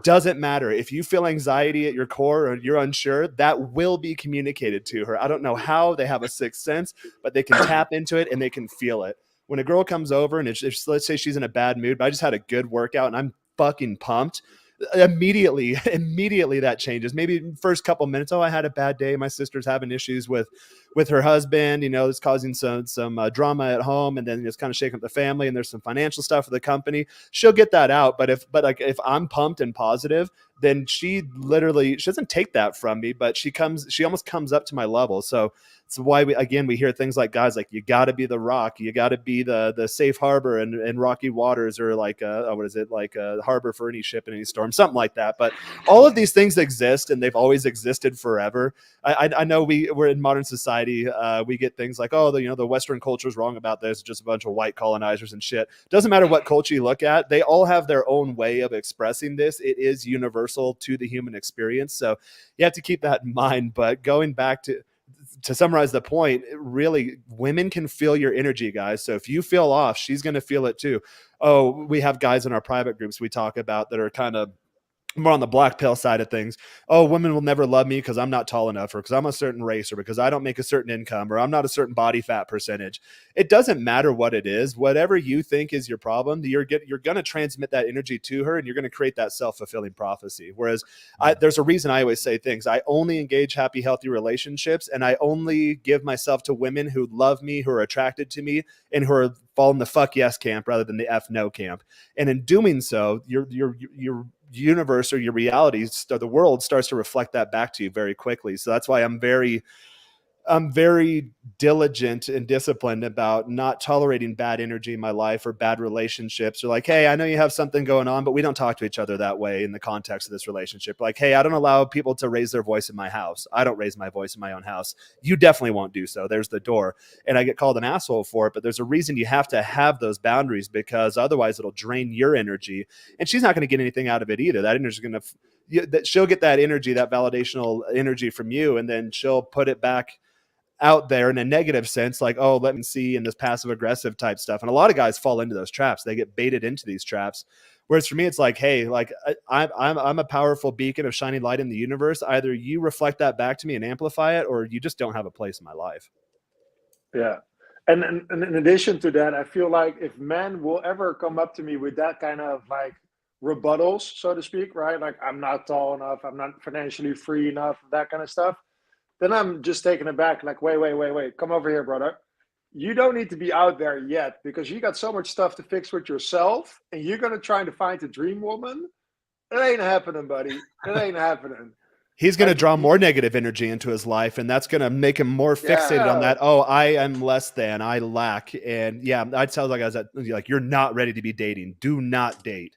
Doesn't matter. If you feel anxiety at your core or you're unsure, that will be communicated to her. I don't know how. They have a sixth sense, but they can tap into it and they can feel it. When a girl comes over and if let's say she's in a bad mood, but I just had a good workout and I'm fucking pumped, immediately that changes. Maybe first couple minutes, oh, I had a bad day, my sister's having issues with her husband, it's causing some drama at home, and then it's kind of shaking up the family, and there's some financial stuff for the company. She'll get that out. But if I'm pumped and positive, then she doesn't take that from me, but she almost comes up to my level. So it's why we hear things like, guys, like, you got to be the rock, you got to be the safe harbor in rocky waters, or like what is it, like a harbor for any ship in any storm, something like that. But all of these things exist, and they've always existed forever. I know we're in modern society. We get things like, oh, the Western culture is wrong about this, just a bunch of white colonizers and shit. Doesn't matter what culture you look at, they all have their own way of expressing this. It is universal to the human experience, so you have to keep that in mind. But going back to summarize the point, really, women can feel your energy, guys. So if you feel off, she's going to feel it too. Oh, we have guys in our private groups we talk about that are kind of more on the black pill side of things. Oh, women will never love me because I'm not tall enough, or because I'm a certain race, or because I don't make a certain income, or I'm not a certain body fat percentage. It doesn't matter what it is. Whatever you think is your problem, you're going to transmit that energy to her, and you're going to create that self-fulfilling prophecy. Whereas there's a reason I always say things. I only engage happy, healthy relationships, and I only give myself to women who love me, who are attracted to me, and who are fall in the fuck yes camp rather than the F no camp. And in doing so, your universe, or your reality, the world, starts to reflect that back to you very quickly. So that's why I'm very diligent and disciplined about not tolerating bad energy in my life, or bad relationships, or like, hey, I know you have something going on, but we don't talk to each other that way in the context of this relationship. Like, hey, I don't allow people to raise their voice in my house. I don't raise my voice in my own house. You definitely won't do so. There's the door. And I get called an asshole for it, but there's a reason you have to have those boundaries, because otherwise it'll drain your energy, and she's not going to get anything out of it either. That energy is going to, she'll get that energy, that validational energy from you, and then she'll put it back out there in a negative sense, like, oh, let me see, in this passive aggressive type stuff. And a lot of guys fall into those traps. They get baited into these traps. Whereas for me, it's like, hey, like, I'm a powerful beacon of shining light in the universe. Either you reflect that back to me and amplify it, or you just don't have a place in my life. Yeah. And in addition to that, I feel like if men will ever come up to me with that kind of like rebuttals, so to speak, right? Like I'm not tall enough, I'm not financially free enough, that kind of stuff, then I'm just taken aback. Like, wait, come over here, brother. You don't need to be out there yet because you got so much stuff to fix with yourself, and you're gonna try to find the dream woman. It ain't happening, buddy. It ain't happening. He's going to Like, draw more negative energy into his life, and that's going to make him more fixated on yeah, that. Oh, I am less than, I lack. And yeah, I'd tell the guys that like, you're not ready to be dating. Do not date.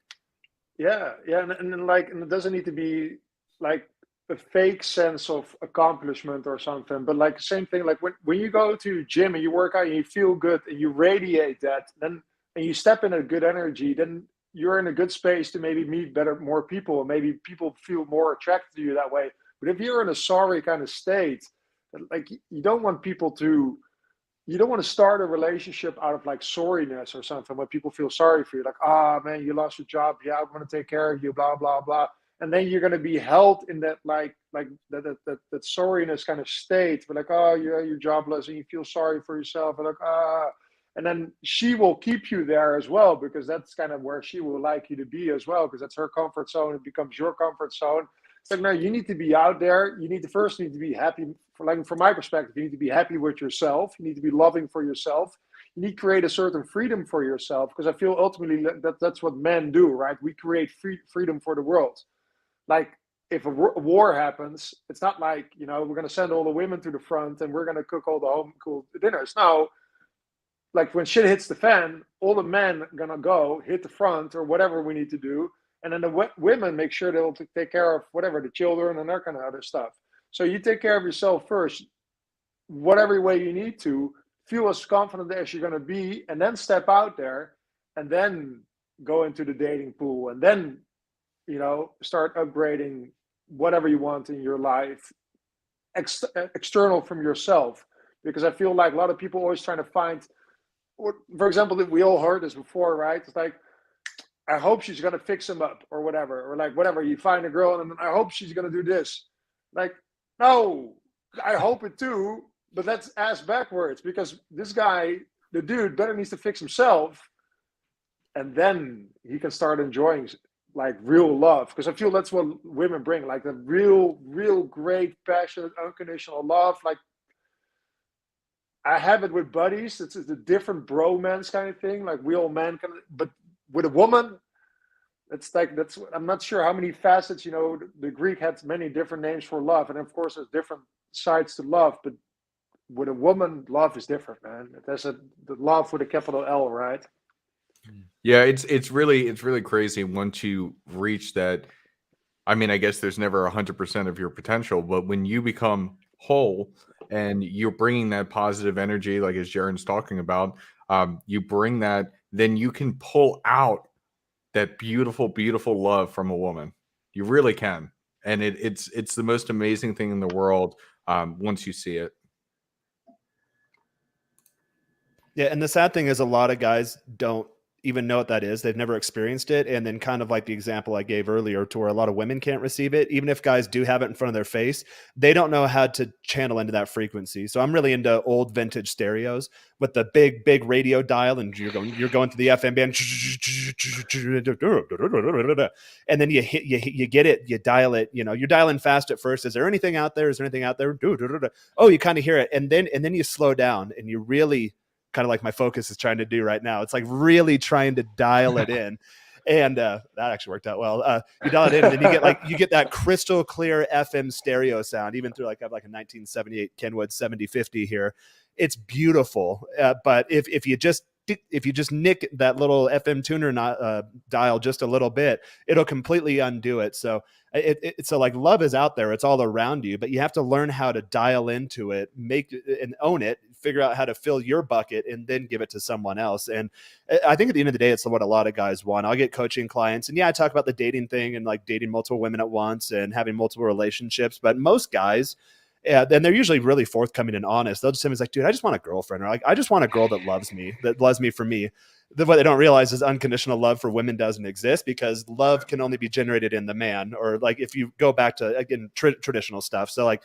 yeah, and like, and it doesn't need to be like a fake sense of accomplishment or something, but like same thing. Like when you go to gym and you work out and you feel good and you radiate that, then and you step in a good energy, then you're in a good space to maybe meet more people, and maybe people feel more attracted to you that way. But if you're in a sorry kind of state, like you don't want to start a relationship out of like sorriness or something where people feel sorry for you, like, ah, oh, man, you lost your job, yeah, I'm going to take care of you, blah blah blah, and then you're going to be held in that like that sorriness kind of state, but like, oh, you're jobless and you feel sorry for yourself, and like, ah, and then she will keep you there as well because that's kind of where she will like you to be as well, because that's her comfort zone. It becomes your comfort zone. It's like, no, you need to be out there. You need to be happy. Like from my perspective, you need to be happy with yourself. You need to be loving for yourself. You need to create a certain freedom for yourself, because I feel ultimately that's what men do, right? We create freedom for the world. Like if a war happens, it's not like, we're going to send all the women to the front and we're going to cook all the home cooked dinners. No, like when shit hits the fan, all the men are going to go hit the front or whatever we need to do. And then the women make sure they'll take care of whatever, the children and that kind of other stuff. So you take care of yourself first, whatever way you need to, feel as confident as you're going to be, and then step out there and then go into the dating pool, and then, start upgrading whatever you want in your life, external from yourself. Because I feel like a lot of people always trying to find, for example, we all heard this before, right? It's like, I hope she's going to fix him up or whatever, or like whatever. You find a girl and I hope she's going to do this. Like, no, I hope it too, but that's ass backwards, because this guy, the dude, better needs to fix himself, and then he can start enjoying like real love. Because I feel that's what women bring, like the real great, passionate, unconditional love. Like I have it with buddies. It's a different bromance kind of thing, like we all men can, but with a woman, it's like I'm not sure how many facets. The Greek had many different names for love, and of course, there's different sides to love. But with a woman, love is different, man. There's the love with a capital L, right? Yeah, it's really crazy once you reach that. I mean, I guess there's never 100% of your potential, but when you become whole and you're bringing that positive energy, like as Jaron's talking about, you bring that, then you can pull out that beautiful love from a woman. You really can, and it's the most amazing thing in the world once you see it. Yeah, and the sad thing is a lot of guys don't even know what that is. They've never experienced it. And then kind of like the example I gave earlier, to where a lot of women can't receive it. Even if guys do have it in front of their face, they don't know how to channel into that frequency. So I'm really into old vintage stereos with the big radio dial, and you're going to the FM band, and then you get it, you dial it, you're dialing fast at first. Is there anything out there? Is there anything out there? Oh, you kind of hear it. And then you slow down and you really, kind of like my focus is trying to do right now. It's like really trying to dial it in. And that actually worked out well. You dial it in, and then you get that crystal clear FM stereo sound, even through I have like a 1978 Kenwood 7050 here. It's beautiful. But if you just nick that little FM tuner dial just a little bit, it'll completely undo it. So it's so like love is out there. It's all around you, but you have to learn how to dial into it, make it and own it, figure out how to fill your bucket, and then give it to someone else. And I think at the end of the day, it's what a lot of guys want. I'll get coaching clients, and I talk about the dating thing and like dating multiple women at once and having multiple relationships. But most guys, and they're usually really forthcoming and honest. They'll just say, like, dude, I just want a girlfriend, or like, I just want a girl that loves me for me. What they don't realize is unconditional love for women doesn't exist, because love can only be generated in the man. Or like if you go back to, again, traditional stuff. So like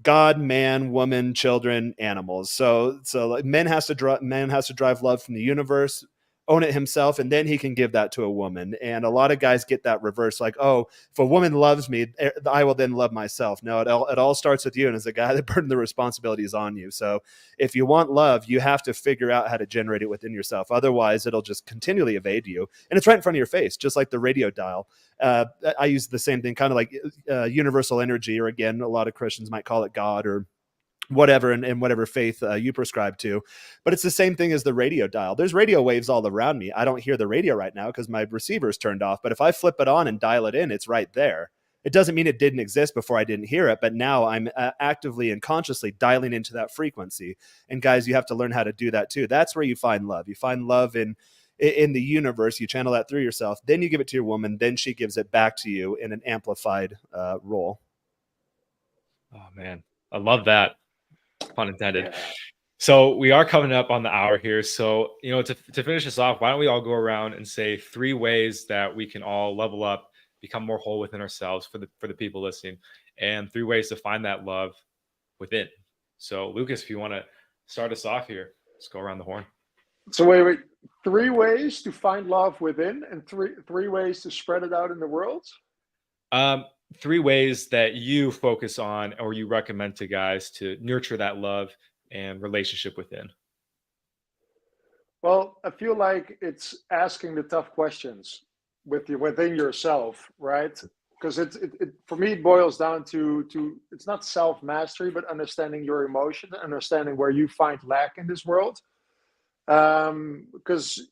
God, man, woman, children, animals. So like man has to drive love from the universe, own it himself, and then he can give that to a woman. And a lot of guys get that reverse, like, oh, if a woman loves me, I will then love myself. No, it all starts with you, and as a guy, the burden of the responsibility is on you. So if you want love, you have to figure out how to generate it within yourself. Otherwise, it'll just continually evade you, and it's right in front of your face, just like the radio dial. I use the same thing, kind of like universal energy, or again, a lot of Christians might call it God, or whatever, and whatever faith you prescribe to. But it's the same thing as the radio dial. There's radio waves all around me. I don't hear the radio right now because my receiver's turned off. But if I flip it on and dial it in, it's right there. It doesn't mean it didn't exist before I didn't hear it, but now I'm actively and consciously dialing into that frequency. And guys, you have to learn how to do that too. That's where you find love. You find love in the universe. You channel that through yourself. Then you give it to your woman. Then she gives it back to you in an amplified role. Oh man, I love that. Pun intended. So we are coming up on the hour here. So, to finish this off, why don't we all go around and say 3 ways that we can all level up, become more whole within ourselves for the people listening, and 3 ways to find that love within. So Lucas, if you want to start us off here, let's go around the horn. So wait, 3 ways to find love within, and three ways to spread it out in the world? 3 ways that you focus on or you recommend to guys to nurture that love and relationship within. Well, I feel like it's asking the tough questions within yourself, right? Because it for me, it boils down to it's not self-mastery, but understanding your emotion, understanding where you find lack in this world. Because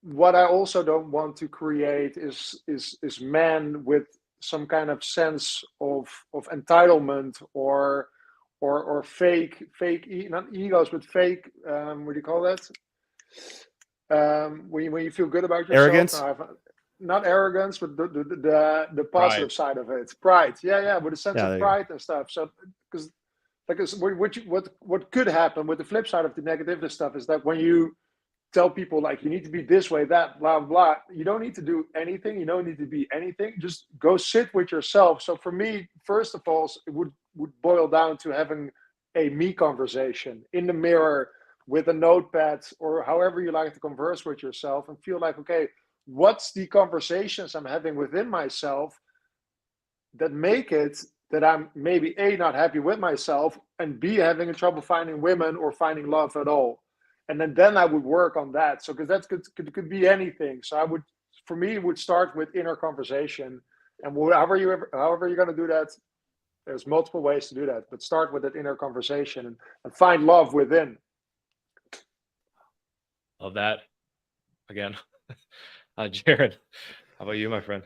what I also don't want to create is men with some kind of sense of entitlement or fake not egos, but fake what do you call that? When you feel good about yourself. Arrogance. Not arrogance, but the positive side of it. Pride. Yeah, with a sense of pride and stuff. So because what could happen with the flip side of the negative stuff is that when you tell people like you need to be this way, that, blah, blah, you don't need to do anything. You don't need to be anything. Just go sit with yourself. So for me, first of all, it would boil down to having a me conversation in the mirror with a notepad or however you like to converse with yourself and feel like, okay, what's the conversations I'm having within myself that make it that I'm maybe A, not happy with myself, and B, having trouble finding women or finding love at all. And then I would work on that. So because that could be anything. So for me, it would start with inner conversation. And however you're going to do that, there's multiple ways to do that. But start with that inner conversation and find love within. Love that. Again, Jared, how about you, my friend?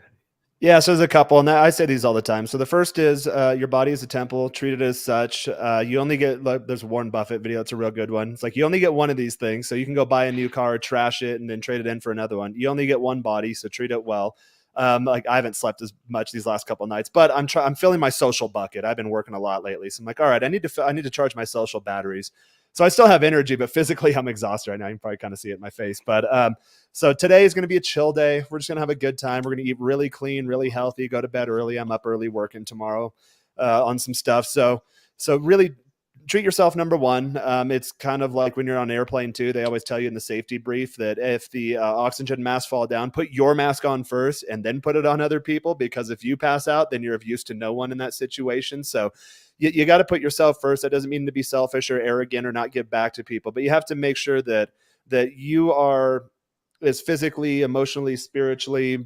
Yeah, so there's a couple, and I say these all the time. So the first is your body is a temple, treat it as such. You only get, there's a Warren Buffett video, it's a real good one. It's like you only get one of these things, so you can go buy a new car, trash it, and then trade it in for another one. You only get one body, so treat it well. Like I haven't slept as much these last couple of nights, but I'm filling my social bucket. I've been working a lot lately, so I'm like, all right, I need to charge my social batteries. So I still have energy, but physically I'm exhausted right now. You can probably kind of see it in my face. But so today is going to be a chill day. We're just going to have a good time. We're going to eat really clean, really healthy, go to bed early. I'm up early working tomorrow on some stuff. So really treat yourself, number one. It's kind of like when you're on an airplane too. They always tell you in the safety brief that if the oxygen masks fall down, put your mask on first and then put it on other people, because if you pass out, then you're of use to no one in that situation. So you got to put yourself first. That doesn't mean to be selfish or arrogant or not give back to people, but you have to make sure that you are as physically, emotionally, spiritually,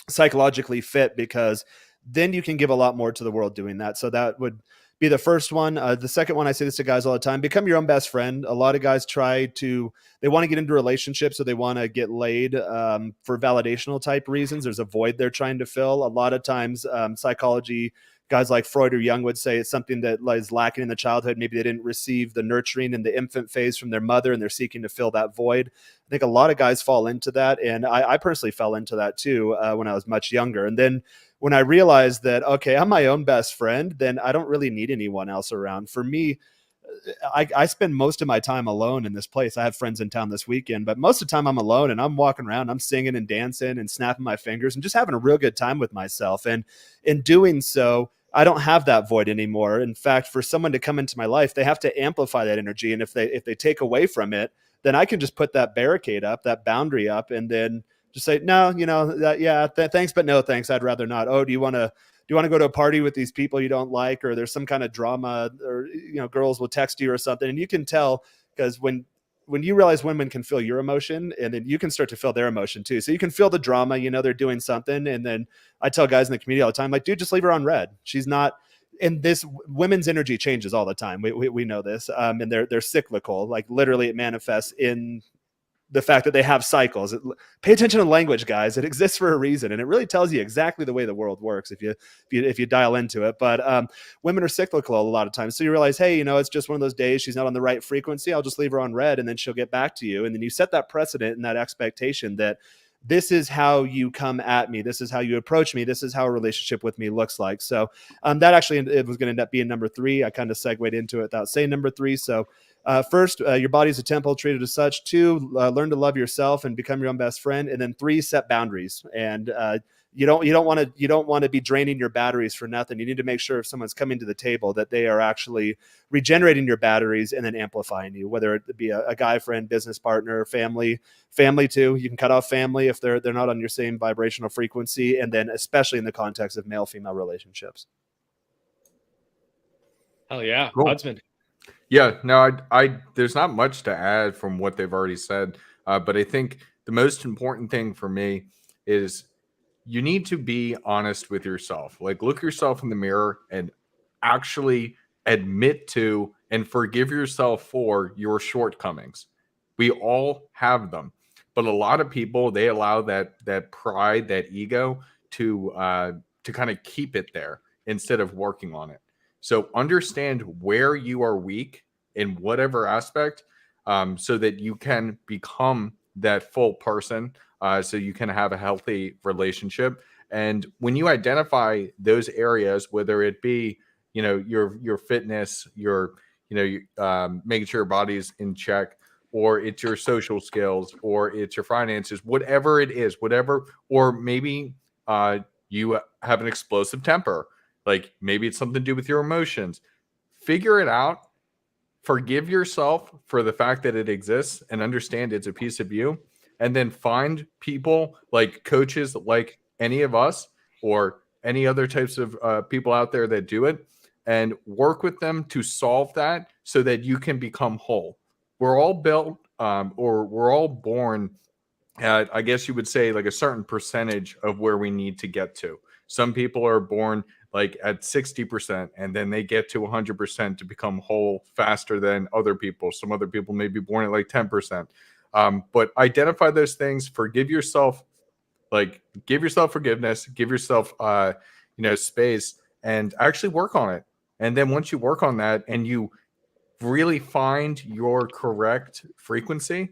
psychologically fit, because then you can give a lot more to the world doing that. So that would be the first one. The second one, I say this to guys all the time, become your own best friend. A lot of guys they want to get into relationships, so they want to get laid for validational type reasons. There's a void they're trying to fill. A lot of times psychology, guys like Freud or Jung would say it's something that is lacking in the childhood. Maybe they didn't receive the nurturing in the infant phase from their mother, and they're seeking to fill that void. I think a lot of guys fall into that, and I personally fell into that too when I was much younger. And then when I realized that, okay, I'm my own best friend, then I don't really need anyone else around. For me, I spend most of my time alone in this place. I have friends in town this weekend, but most of the time I'm alone and I'm walking around, I'm singing and dancing and snapping my fingers and just having a real good time with myself. And in doing so, I don't have that void anymore. In fact, for someone to come into my life, they have to amplify that energy. And if they take away from it, then I can just put that barricade up, that boundary up, and then just say, no, thanks, but no thanks. I'd rather not. Oh, do you want to go to a party with these people you don't like, or there's some kind of drama, or girls will text you or something, and you can tell, because when you realize women can feel your emotion, and then you can start to feel their emotion too. So you can feel the drama, they're doing something. And then I tell guys in the community all the time, like, dude, just leave her on red. She's not, and this women's energy changes all the time. We know this. And they're cyclical. Like literally it manifests in the fact that they have cycles. Pay attention to language, guys. It exists for a reason, and it really tells you exactly the way the world works if you dial into it. But women are cyclical a lot of times. So you realize, hey, it's just one of those days. She's not on the right frequency. I'll just leave her on red, and then she'll get back to you. And then you set that precedent and that expectation that this is how you come at me. This is how you approach me. This is how a relationship with me looks like. So that actually, it was going to end up being number 3. I kind of segued into it without saying number 3. So first, your body is a temple, treated as such. 2, learn to love yourself and become your own best friend. And then 3, set boundaries. And you don't want to be draining your batteries for nothing. You need to make sure if someone's coming to the table that they are actually regenerating your batteries and then amplifying you, whether it be a guy friend, business partner, family too. You can cut off family if they're not on your same vibrational frequency. And then especially in the context of male-female relationships. Hell yeah. Cool. Husband. Yeah, no, I there's not much to add from what they've already said, but I think the most important thing for me is you need to be honest with yourself. Like, look yourself in the mirror and actually admit to and forgive yourself for your shortcomings. We all have them, but a lot of people, they allow that pride, that ego to kind of keep it there instead of working on it. So understand where you are weak in whatever aspect, so that you can become that full person, so you can have a healthy relationship. And when you identify those areas, whether it be, your fitness, your making sure your body's in check, or it's your social skills, or it's your finances, whatever it is, or maybe you have an explosive temper. Like maybe it's something to do with your emotions. Figure it out. Forgive yourself for the fact that it exists and understand it's a piece of you. And then find people like coaches, like any of us or any other types of people out there that do it, and work with them to solve that so that you can become whole. We're all built or we're all born at, I guess you would say, like a certain percentage of where we need to get to. Some people are born like at 60%, and then they get to 100% to become whole faster than other people. Some other people may be born at like 10%. But identify those things, forgive yourself, like give yourself forgiveness, give yourself, space, and actually work on it. And then once you work on that and you really find your correct frequency,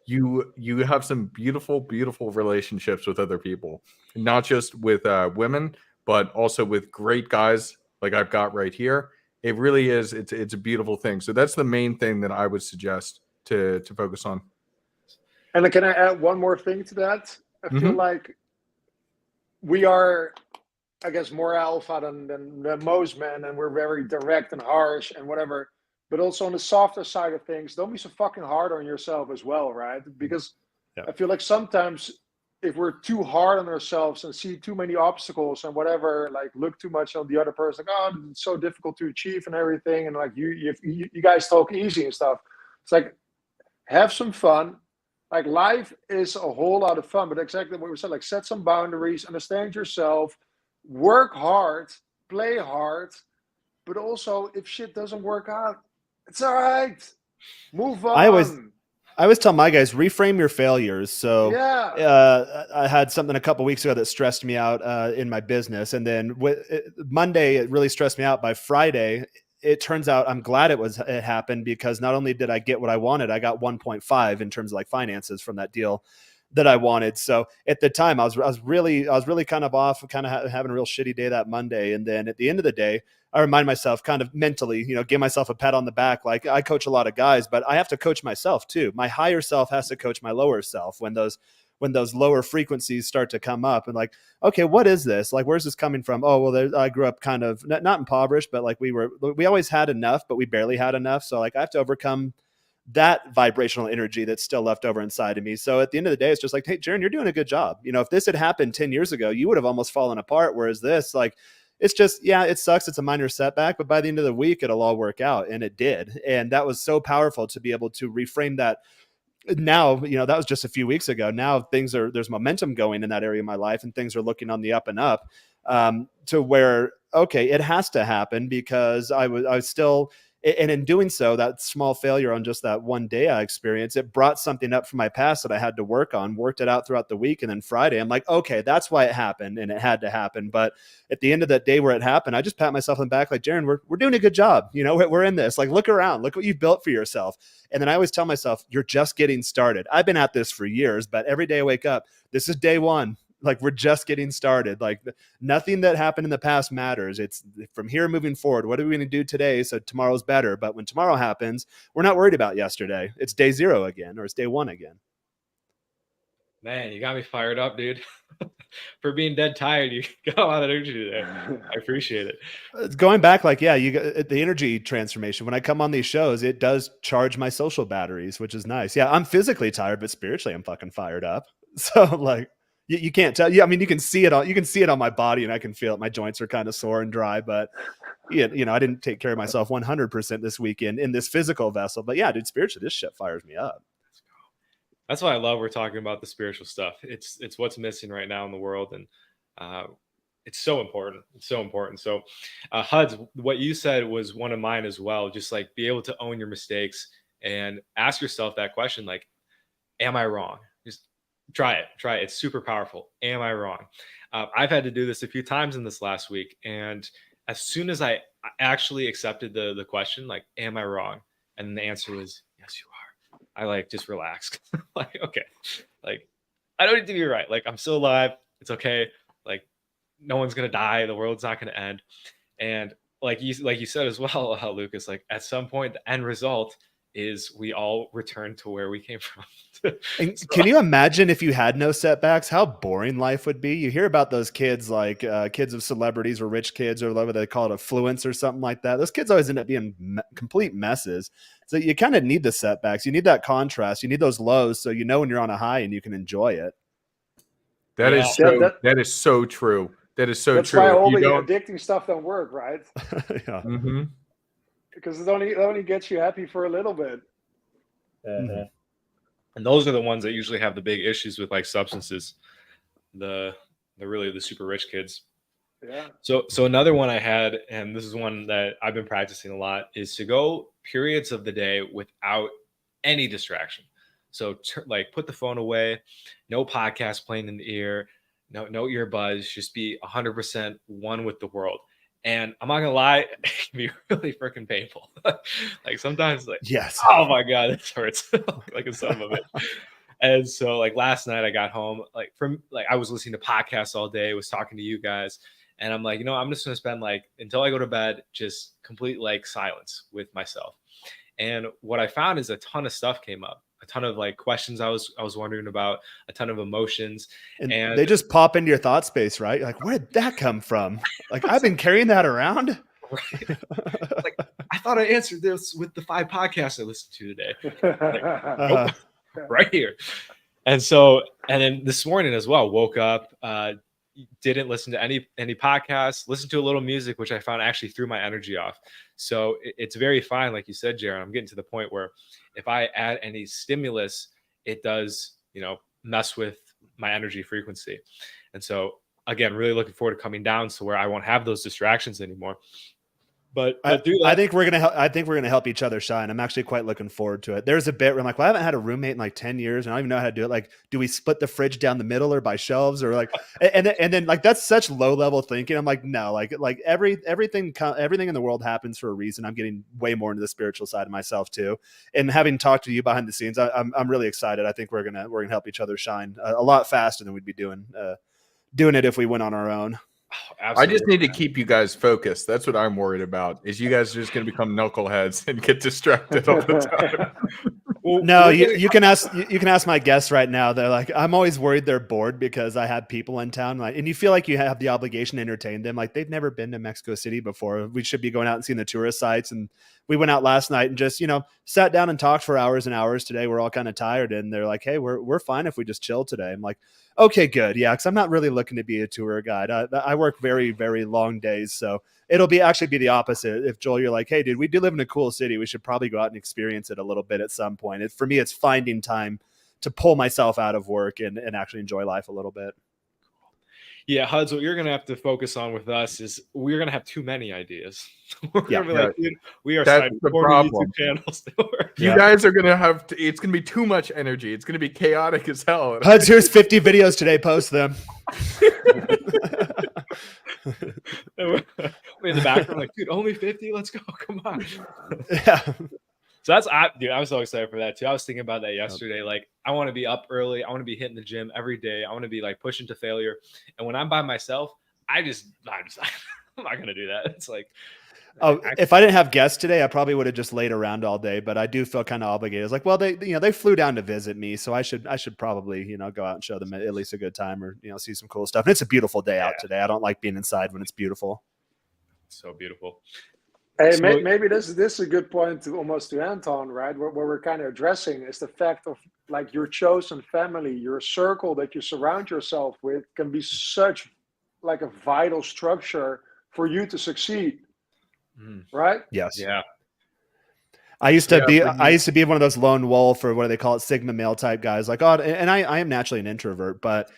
you have some beautiful, beautiful relationships with other people, not just with women, but also with great guys like I've got right here. It really is. It's a beautiful thing. So that's the main thing that I would suggest to focus on. And can I add one more thing to that? I feel like we are, I guess, more alpha than most men, and we're very direct and harsh and whatever. But also on the softer side of things, don't be so fucking hard on yourself as well, right? Because I feel like sometimes if we're too hard on ourselves and see too many obstacles and whatever, like look too much on the other person, like, oh, it's so difficult to achieve and everything, and like you guys talk easy and stuff. It's like, have some fun. Like life is a whole lot of fun, but exactly what we said, like set some boundaries, understand yourself, work hard, play hard, but also if shit doesn't work out, it's all right. Move on. I always tell my guys, reframe your failures. So I had something a couple weeks ago that stressed me out in my business. And then Monday, it really stressed me out. By Friday, it turns out I'm glad it happened, because not only did I get what I wanted, I got 1.5 in terms of like finances from that deal that I wanted. So at the time I was really kind of off, kind of having a real shitty day that Monday. And then at the end of the day, I remind myself kind of mentally, give myself a pat on the back. Like I coach a lot of guys, but I have to coach myself too. My higher self has to coach my lower self when those when those lower frequencies start to come up and like, okay, what is this? Like, where's this coming from? Oh, well, I grew up kind of not impoverished, but like we always had enough, but we barely had enough. So like I have to overcome that vibrational energy that's still left over inside of me. So at the end of the day, it's just like, hey, Jaron, you're doing a good job. You know, if this had happened 10 years ago, you would have almost fallen apart. Whereas this, like, it's just, yeah, it sucks. It's a minor setback, but by the end of the week, it'll all work out. And it did. And that was so powerful to be able to reframe that. Now, you know, that was just a few weeks ago. Now there's momentum going in that area of my life and things are looking on the up and up, to where, okay, it has to happen because I was still, and in doing so, that small failure on just that one day I experienced, it brought something up from my past that I had to work on, worked it out throughout the week. And then Friday, I'm like, okay, that's why it happened. And it had to happen. But at the end of that day where it happened, I just pat myself on the back like, Jaron, we're doing a good job. You know, we're in this. Like, look around, look what you've built for yourself. And then I always tell myself, you're just getting started. I've been at this for years, but every day I wake up, this is day one. Like, we're just getting started. Like, nothing that happened in the past matters. It's from here moving forward. What are we going to do today so tomorrow's better? But when tomorrow happens, we're not worried about yesterday. It's day zero again, or it's day one again. Man, you got me fired up, dude. For being dead tired, you got a lot of energy today. I appreciate it. It's going back, like, yeah, you got the energy transformation. When I come on these shows, it does charge my social batteries, which is nice. Yeah, I'm physically tired, but spiritually, I'm fucking fired up. So, like, you can't tell. Yeah, I mean, you can see it on my body, and I can feel it. My joints are kind of sore and dry, but yeah, you know, I didn't take care of myself 100% this weekend in this physical vessel. But yeah, dude, spiritually, this shit fires me up. That's why I love we're talking about the spiritual stuff. It's what's missing right now in the world, and it's so important. It's so important. So, Huds, what you said was one of mine as well. Just like be able to own your mistakes and ask yourself that question, like, am I wrong? Just try it. It's super powerful. Am I wrong? I've had to do this a few times in this last week, and as soon as I actually accepted the question, like, am I wrong? And the answer was yes, you are. I like just relaxed. Like, okay, like I don't need to be right. Like, I'm still alive. It's okay. Like, no one's gonna die. The world's not gonna end. And like you said as well, Lucas, like at some point the end result is we all return to where we came from. And can you imagine if you had no setbacks, how boring life would be? You hear about those kids, like kids of celebrities or rich kids, or whatever they call it, affluence or something like that. Those kids always end up being complete messes. So you kind of need the setbacks. You need that contrast. You need those lows so you know when you're on a high and you can enjoy it. That is so true. That is so that's true. That's why all the addicting stuff don't work, right? Yeah. Mm-hmm. Because it only gets you happy for a little bit. Mm-hmm. And those are the ones that usually have the big issues with like substances. The really the super rich kids. Yeah. So another one I had, and this is one that I've been practicing a lot, is to go periods of the day without any distraction. So like put the phone away, no podcast playing in the ear, no earbuds, just be 100% one with the world. And I'm not gonna lie, it can be really freaking painful. Like sometimes, like, yes, oh my god, this hurts like a son of a bitch. And so, like last night, I got home, like I was listening to podcasts all day, was talking to you guys, and I'm like, you know, I'm just gonna spend like until I go to bed, just complete like silence with myself. And what I found is a ton of stuff came up. A ton of like questions I was wondering about, a ton of emotions, and they just pop into your thought space, right? You're like, where did that come from? Like, I've been carrying that around. Right? Like, I thought I answered this with the 5 podcasts I listened to today. Like, nope, right here. And then this morning as well, woke up, didn't listen to any podcasts, listened to a little music, which I found actually threw my energy off. So it's very fine. Like you said, Jaron, I'm getting to the point where if I add any stimulus, it does, you know, mess with my energy frequency. And so again, really looking forward to coming down to where I won't have those distractions anymore. But I think we're gonna help each other shine. I'm actually quite looking forward to it. There's a bit where I'm like, well, I haven't had a roommate in like 10 years, and I don't even know how to do it. Like, do we split the fridge down the middle or by shelves, or like, and then like that's such low level thinking. I'm like, no, like everything in the world happens for a reason. I'm getting way more into the spiritual side of myself too, and having talked to you behind the scenes, I'm really excited. I think we're gonna help each other shine a lot faster than we'd be doing it if we went on our own. Oh, I just need to keep you guys focused. That's what I'm worried about. Is you guys are just going to become knuckleheads and get distracted all the time. Well, No, we're you can ask my guests right now. They're like, I'm always worried they're bored because I have people in town, like, and you feel like you have the obligation to entertain them. Like they've never been to Mexico City before. We should be going out and seeing the tourist sites. And we went out last night and just sat down and talked for hours and hours. Today we're all kind of tired, and they're like, hey, we're fine if we just chill today. I'm like, okay, good, yeah, because I'm not really looking to be a tour guide. I work very, very long days, so it'll actually be the opposite. If Joel, you're like, hey, dude, we do live in a cool city. We should probably go out and experience it a little bit at some point. For me, it's finding time to pull myself out of work and actually enjoy life a little bit. Yeah, Huds, what you're going to have to focus on with us is we're going to have too many ideas. We're going to be like, dude, we are that's starting the 40 problem. YouTube channels. You guys are going to have to, it's going to be too much energy. It's going to be chaotic as hell. Huds, here's 50 videos today. Post them. In the background, like, dude, only 50? Let's go. Come on. Yeah. So dude, I was so excited for that too. I was thinking about that yesterday. Like, I want to be up early. I want to be hitting the gym every day. I want to be like pushing to failure. And when I'm by myself, I'm not going to do that. It's like, if I didn't have guests today, I probably would have just laid around all day, but I do feel kind of obligated. It's like, well, they flew down to visit me, so I should probably, go out and show them at least a good time, or, see some cool stuff. And it's a beautiful day out today. I don't like being inside when it's beautiful. So beautiful. Hey, maybe this is a good point to Anton, right? What we're kind of addressing is the fact of like your chosen family, your circle that you surround yourself with can be such like a vital structure for you to succeed. Right? Yes. Yeah. I used to be one of those lone wolf, or what do they call it, Sigma male type guys. Like, and I am naturally an introvert, but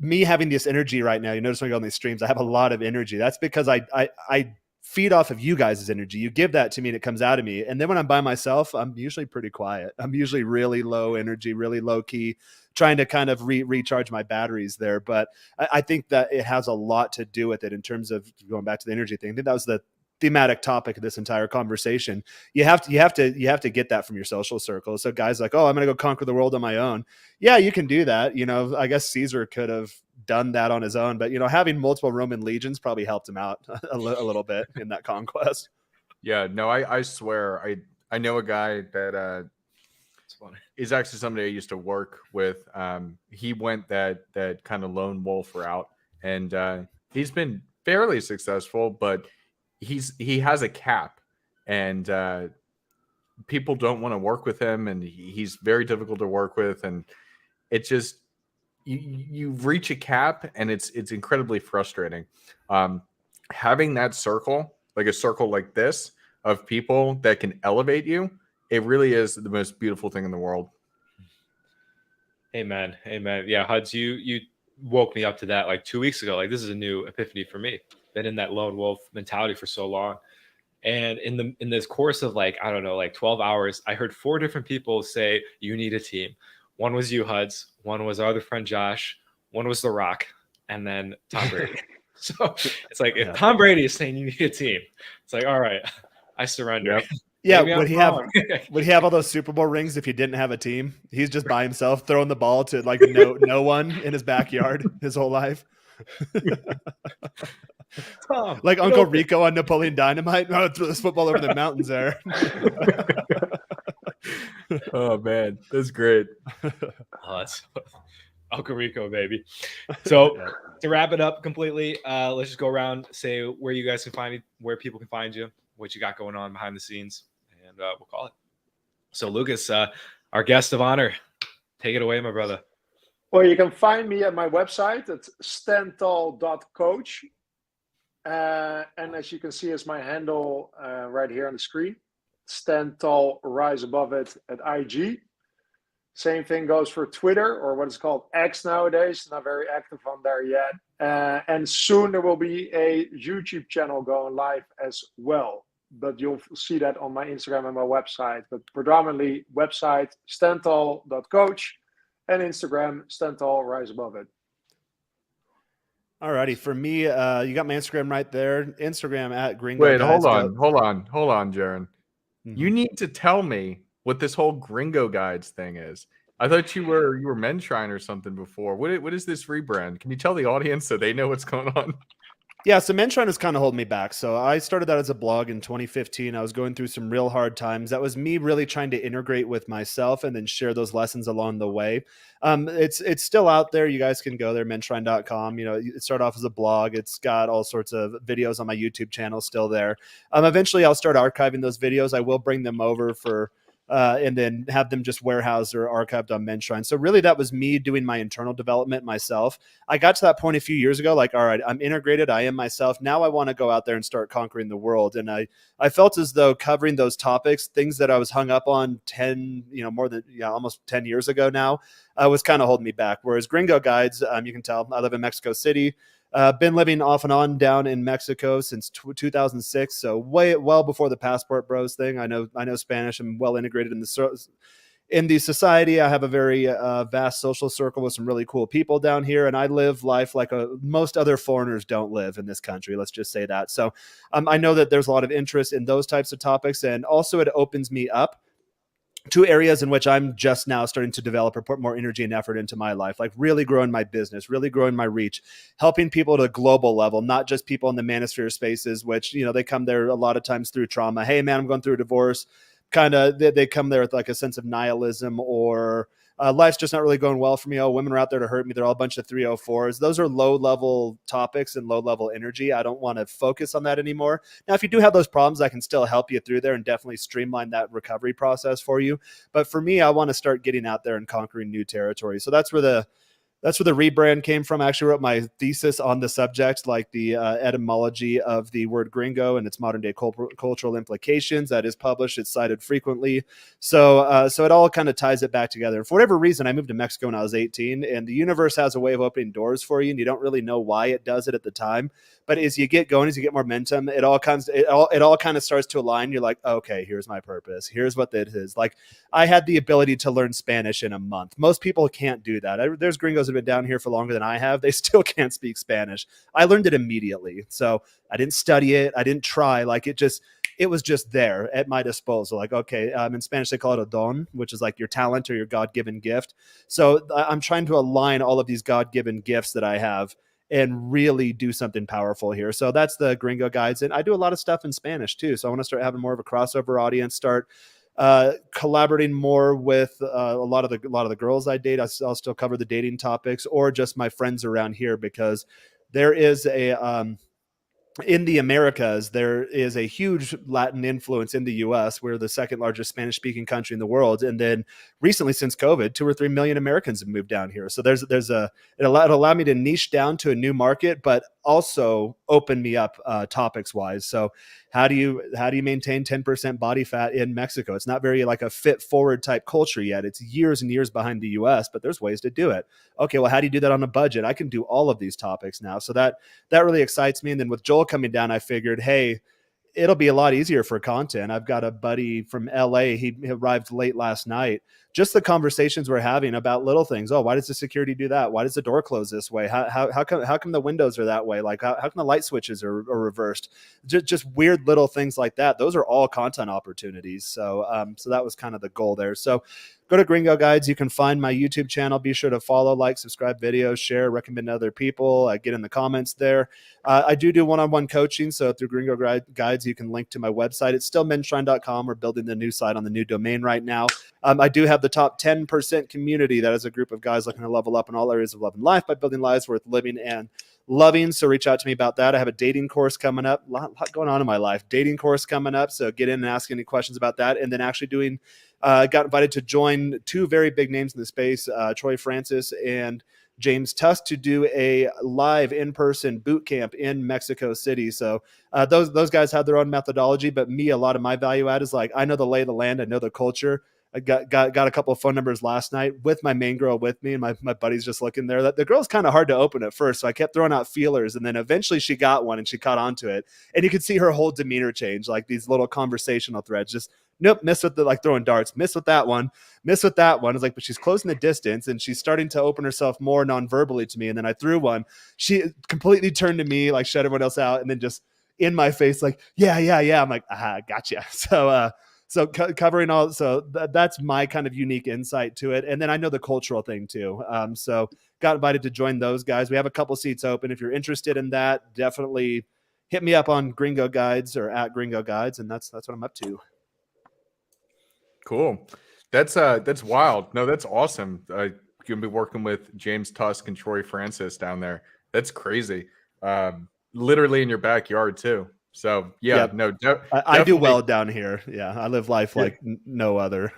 me having this energy right now, you notice when I go on these streams, I have a lot of energy. That's because I feed off of you guys' energy. You give that to me and it comes out of me. And then when I'm by myself, I'm usually pretty quiet. I'm usually really low energy, really low key, trying to kind of recharge my batteries there. But I think that it has a lot to do with it in terms of going back to the energy thing. I think that was the thematic topic of this entire conversation. You have to get that from your social circle. So guys like, oh, I'm going to go conquer the world on my own. Yeah, you can do that. I guess Caesar could have done that on his own, but having multiple Roman legions probably helped him out a little bit in that conquest. Yeah, no, I swear, I know a guy that is actually somebody I used to work with. He went that kind of lone wolf route, and he's been fairly successful, but he has a cap, and people don't want to work with him, and he's very difficult to work with, and it just you reach a cap, and it's incredibly frustrating. Having that circle, like a circle like this of people that can elevate you, it really is the most beautiful thing in the world. Amen. Yeah, Huds, you woke me up to that like 2 weeks ago. Like, this is a new epiphany for me. Been in that lone wolf mentality for so long, and in this course of like, I don't know, like 12 hours, I heard 4 different people say you need a team. One was you, Huds. One was our other friend Josh. One was The Rock, and then Tom Brady. So it's like, if Tom Brady is saying you need a team, it's like, all right, I surrender. Yep. Yeah, would he have all those Super Bowl rings if he didn't have a team? He's just by himself throwing the ball to like no one in his backyard his whole life. Tom, like Uncle Rico on Napoleon Dynamite. Oh, throw this football over the mountains there. Oh man, that's great. That's Uncle Rico, baby. So to wrap it up completely, let's just go around, say where you guys can find you, where people can find you, what you got going on behind the scenes, and we'll call it. So Lucas, our guest of honor, take it away, my brother. Well, you can find me at my website. It's standtall.coach. And as you can see, is my handle right here on the screen. Stand Tall, Rise Above It at IG. Same thing goes for Twitter, or what is called X nowadays. Not very active on there yet. And soon there will be a YouTube channel going live as well. But you'll see that on my Instagram and my website. But predominantly website, standtall.coach, and Instagram, Stand Tall, Rise Above It. Alrighty, for me, you got my Instagram right there. Instagram at Gringo. Wait, Guys. hold on, Jaron. Mm-hmm. You need to tell me what this whole Gringo Guides thing is. I thought you were Menshine or something before. What is this rebrand? Can you tell the audience so they know what's going on? Yeah, so Menshine is kind of holding me back. So I started that as a blog in 2015. I was going through some real hard times. That was me really trying to integrate with myself and then share those lessons along the way. It's still out there. You guys can go there, menshine.com. You know, it started off as a blog. It's got all sorts of videos on my YouTube channel still there. Eventually, I'll start archiving those videos. I will bring them over for and then have them just warehoused or archived on Menshine. So really that was me doing my internal development myself. I got to that point a few years ago, like, all right, I'm integrated. I am myself. Now I want to go out there and start conquering the world. And I felt as though covering those topics, things that I was hung up on 10, more than almost 10 years ago now, was kind of holding me back. Whereas Gringo Guides, you can tell I live in Mexico City. Been living off and on down in Mexico since 2006, so well before the passport bros thing. I know Spanish. I'm well integrated in the society. I have a very vast social circle with some really cool people down here, and I live life like most other foreigners don't live in this country. Let's just say that. So I know that there's a lot of interest in those types of topics, and also it opens me up to areas in which I'm just now starting to develop or put more energy and effort into my life, like really growing my business, really growing my reach, helping people at a global level, not just people in the manosphere spaces, which, they come there a lot of times through trauma. Hey man, I'm going through a divorce. Kind of, they come there with like a sense of nihilism or life's just not really going well for me. Oh, women are out there to hurt me. They're all a bunch of 304s. Those are low level topics and low level energy. I don't want to focus on that anymore. Now, if you do have those problems, I can still help you through there and definitely streamline that recovery process for you. But for me, I want to start getting out there and conquering new territory. So that's where the rebrand came from. I actually wrote my thesis on the subject, like the etymology of the word gringo and its modern day cultural implications. That is published. It's cited frequently. So it all kind of ties it back together. And for whatever reason, I moved to Mexico when I was 18, and the universe has a way of opening doors for you, and you don't really know why it does it at the time. But as you get going, as you get momentum, it all kind of starts to align. You're like, okay, here's my purpose. Here's what it is. Like, I had the ability to learn Spanish in a month. Most people can't do that. There's gringos that have been down here for longer than I have. They still can't speak Spanish. I learned it immediately. So I didn't study it. I didn't try. Like, it was just there at my disposal. Like, okay, in Spanish, they call it a don, which is like your talent or your God-given gift. So I'm trying to align all of these God-given gifts that I have and really do something powerful here. So that's the Gringo Guides. And I do a lot of stuff in Spanish too. So I want to start having more of a crossover audience, start collaborating more with a lot of the girls I date. I'll still cover the dating topics, or just my friends around here, because there is in the Americas, there is a huge Latin influence in the US. We're the second largest Spanish speaking country in the world. And then recently, since COVID, 2 or 3 million Americans have moved down here. So it allowed me to niche down to a new market, but also open me up topics wise. So how do you maintain 10% body fat in Mexico? It's not very like a fit forward type culture yet. It's years and years behind the US, but there's ways to do it. Okay, well, how do you do that on a budget? I can do all of these topics now. So that really excites me. And then with Joel coming down, I figured, hey, it'll be a lot easier for content. I've got a buddy from LA. He arrived late last night. Just the conversations we're having about little things. Oh, why does the security do that? Why does the door close this way? How come the windows are that way? Like how come the light switches are reversed? Just weird little things like that. Those are all content opportunities. So that was kind of the goal there. So go to Gringo Guides. You can find my YouTube channel. Be sure to follow, like, subscribe videos, share, recommend to other people. Get in the comments there. I do one-on-one coaching. So through Gringo Guides, you can link to my website. It's still menshine.com. We're building the new site on the new domain right now. I do have the top 10% community. That is a group of guys looking to level up in all areas of love and life by building lives worth living and loving. So reach out to me about that. I have a dating course coming up. A lot going on in my life. Dating course coming up. So get in and ask any questions about that. And then actually got invited to join 2 very big names in the space, Troy Francis and James Tusk, to do a live in-person boot camp in Mexico City. So those guys have their own methodology, but me, a lot of my value add is like, I know the lay of the land. I know the culture. I got a couple of phone numbers last night with my main girl with me, and my buddy's just looking there. The girl's kind of hard to open at first, so I kept throwing out feelers, and then eventually she got one and she caught onto it, and you could see her whole demeanor change, like these little conversational threads. Just nope, miss with like throwing darts, miss with that one, miss with that one. It's like, but she's closing the distance and she's starting to open herself more non-verbally to me. And then I threw one. She completely turned to me, like shut everyone else out, and then just in my face, like yeah. I'm like, aha, gotcha. So covering all, so that's my kind of unique insight to it. And then I know the cultural thing too. So got invited to join those guys. We have a couple seats open. If you're interested in that, definitely hit me up on Gringo Guides or at Gringo Guides. And that's what I'm up to. Cool. That's wild. No, that's awesome. You're gonna be working with James Tusk and Troy Francis down there. That's crazy. Literally in your backyard too. So yeah, Yep. no, I do well down here. Yeah, I live life like no other.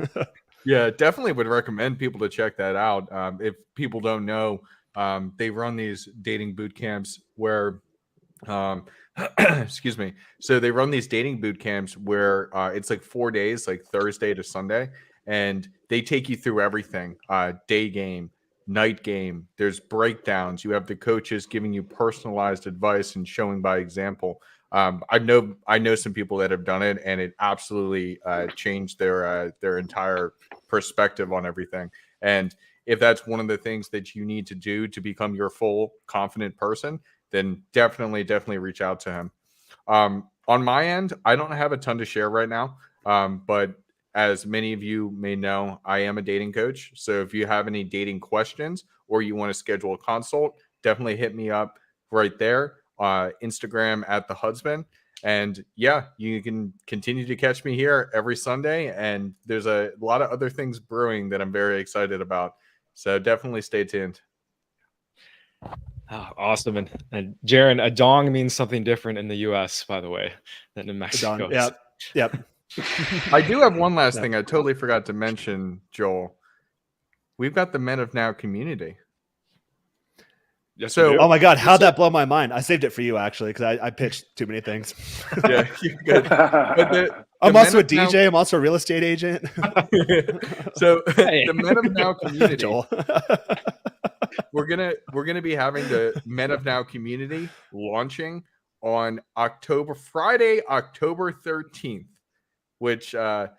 Yeah, definitely would recommend people to check that out. If people don't know, they run these dating boot camps where, excuse me. So they run these dating boot camps where it's like 4 days, like Thursday to Sunday, and they take you through everything: day game, night game. There's breakdowns. You have the coaches giving you personalized advice and showing by example. I know some people that have done it, and it absolutely changed their entire perspective on everything. And if that's one of the things that you need to do to become your full confident person, then definitely reach out to him. On my end, I don't have a ton to share right now, but as many of you may know, I am a dating coach. So if you have any dating questions or you want to schedule a consult, definitely hit me up right there. Instagram at the Husband. And yeah, you can continue to catch me here every Sunday. And there's a lot of other things brewing that I'm very excited about. So definitely stay tuned. Oh, awesome. And Jaron, a dong means something different in the US, by the way, than in Mexico. Yep. I do have one last thing I totally forgot to mention, Joel. We've got the Men of Now community. Yes, So, oh my God, how'd that blow my mind? I saved it for you actually, because I pitched too many things. Yeah, you're good. But I'm also a DJ. Now... I'm also a real estate agent. So the Men of Now community. Joel. we're gonna be having the Men of Now community launching on Friday, October 13th, which I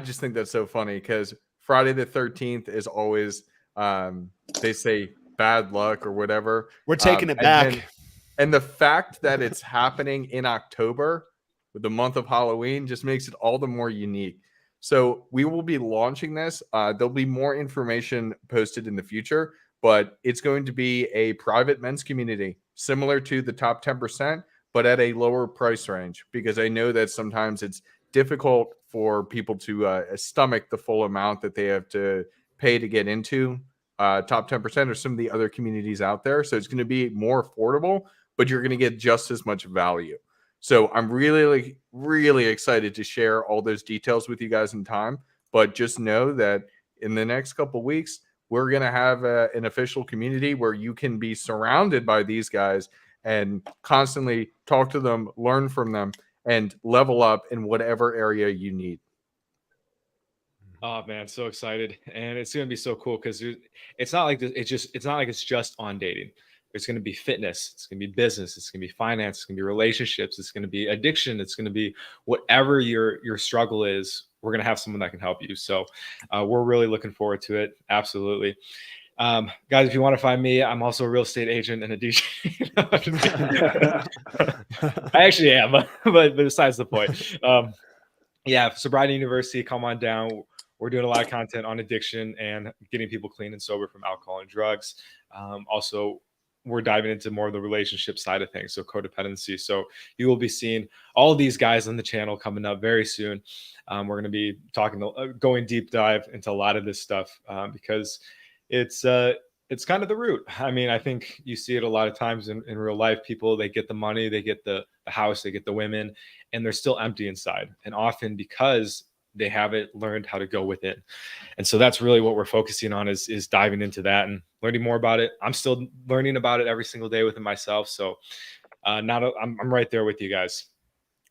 just think that's so funny because Friday the 13th is always they say bad luck or whatever. We're taking it back. And the fact that it's happening in October with the month of Halloween just makes it all the more unique. So we will be launching this. There'll be more information posted in the future, but it's going to be a private men's community similar to the top 10%, but at a lower price range, because I know that sometimes it's difficult for people to stomach the full amount that they have to pay to get into top 10% or some of the other communities out there. So it's going to be more affordable, but you're going to get just as much value. So I'm really, really excited to share all those details with you guys in time. But just know that in the next couple of weeks, we're going to have an official community where you can be surrounded by these guys and constantly talk to them, learn from them, and level up in whatever area you need. Oh man, so excited. And it's going to be so cool because it's not like it's not like it's just on dating. It's going to be fitness, it's going to be business, it's going to be finance, it's going to be relationships, it's going to be addiction, it's going to be whatever your struggle is. We're going to have someone that can help you. So we're really looking forward to it. Absolutely. Guys, if you want to find me, I'm also a real estate agent and a DJ. I actually am, but besides the point. Yeah, Sobriety University, come on down. We're doing a lot of content on addiction and getting people clean and sober from alcohol and drugs. Also, we're diving into more of the relationship side of things, so codependency. So you will be seeing all of these guys on the channel coming up very soon. We're going to be going deep dive into a lot of this stuff because it's kind of the root. I mean, I think you see it a lot of times in real life. People, they get the money, they get the house, they get the women, and they're still empty inside. And often because they haven't learned how to go within. And so that's really what we're focusing on is diving into that and learning more about it. I'm still learning about it every single day within myself. So I'm right there with you guys.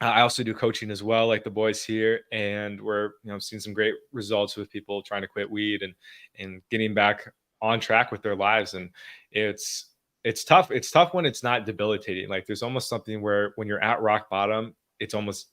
I also do coaching as well, like the boys here, and we're seeing some great results with people trying to quit weed and getting back on track with their lives. And it's tough. It's tough when it's not debilitating. Like there's almost something where when you're at rock bottom, it's almost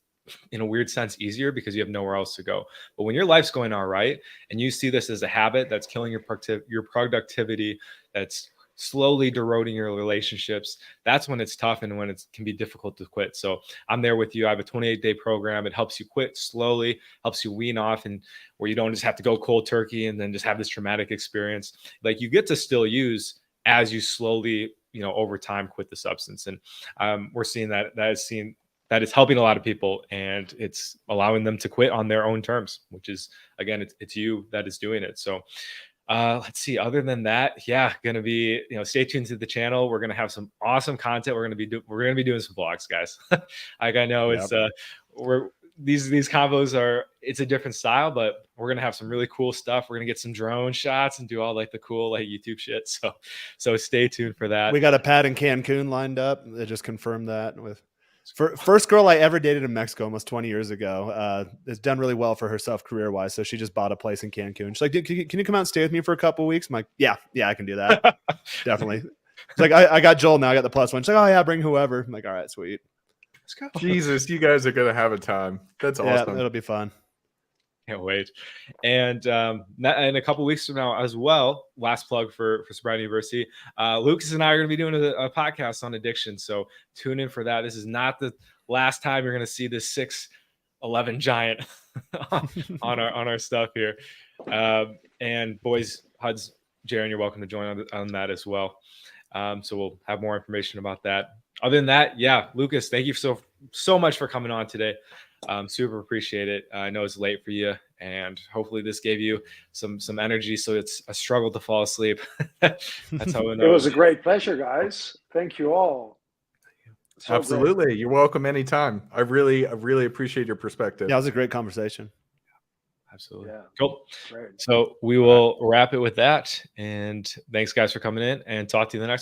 in a weird sense easier because you have nowhere else to go. But when your life's going all right and you see this as a habit that's killing your productivity, that's slowly eroding your relationships, that's when it's tough and when it can be difficult to quit. So I'm there with you. I have a 28-day program. It helps you quit slowly, helps you wean off, and where you don't just have to go cold turkey and then just have this traumatic experience. Like, you get to still use as you slowly, over time quit the substance. And we're seeing that is helping a lot of people, and it's allowing them to quit on their own terms, which is, again, it's you that is doing it. So let's see. Other than that, gonna be, stay tuned to the channel. We're gonna have some awesome content. We're gonna be doing some vlogs, guys. Like, I know it's these combos it's a different style, but we're gonna have some really cool stuff. We're gonna get some drone shots and do all like the cool YouTube shit. So stay tuned for that. We got a pad in Cancun lined up. They just confirmed that with. First girl I ever dated in Mexico almost 20 years ago has done really well for herself career-wise. So she just bought a place in Cancun. She's like, can you come out and stay with me for a couple of weeks? I'm like, yeah, I can do that. Definitely. It's like, I got Joel now. I got the plus one. She's like, oh, yeah, bring whoever. I'm like, all right, sweet. Let's go. Jesus, you guys are going to have a time. That's awesome. Yeah, it'll be fun. Can't wait. And in a couple weeks from now as well, last plug for Sobriety University, Lucas and I are going to be doing a podcast on addiction. So tune in for that. This is not the last time you're going to see this 6'11" giant on our stuff here. And boys, Huds, Jaron, you're welcome to join on that as well. So we'll have more information about that. Other than that, Lucas, thank you so much for coming on today. Super appreciate it. I know it's late for you, and hopefully this gave you some energy, so it's a struggle to fall asleep. That's how we know. It was a great pleasure, guys. Thank you all. So absolutely great. You're welcome anytime. I really appreciate your perspective. Yeah, it was a great conversation. Absolutely. Yeah. Cool. Great. So we will wrap it with that, and thanks guys for coming in, and talk to you in the next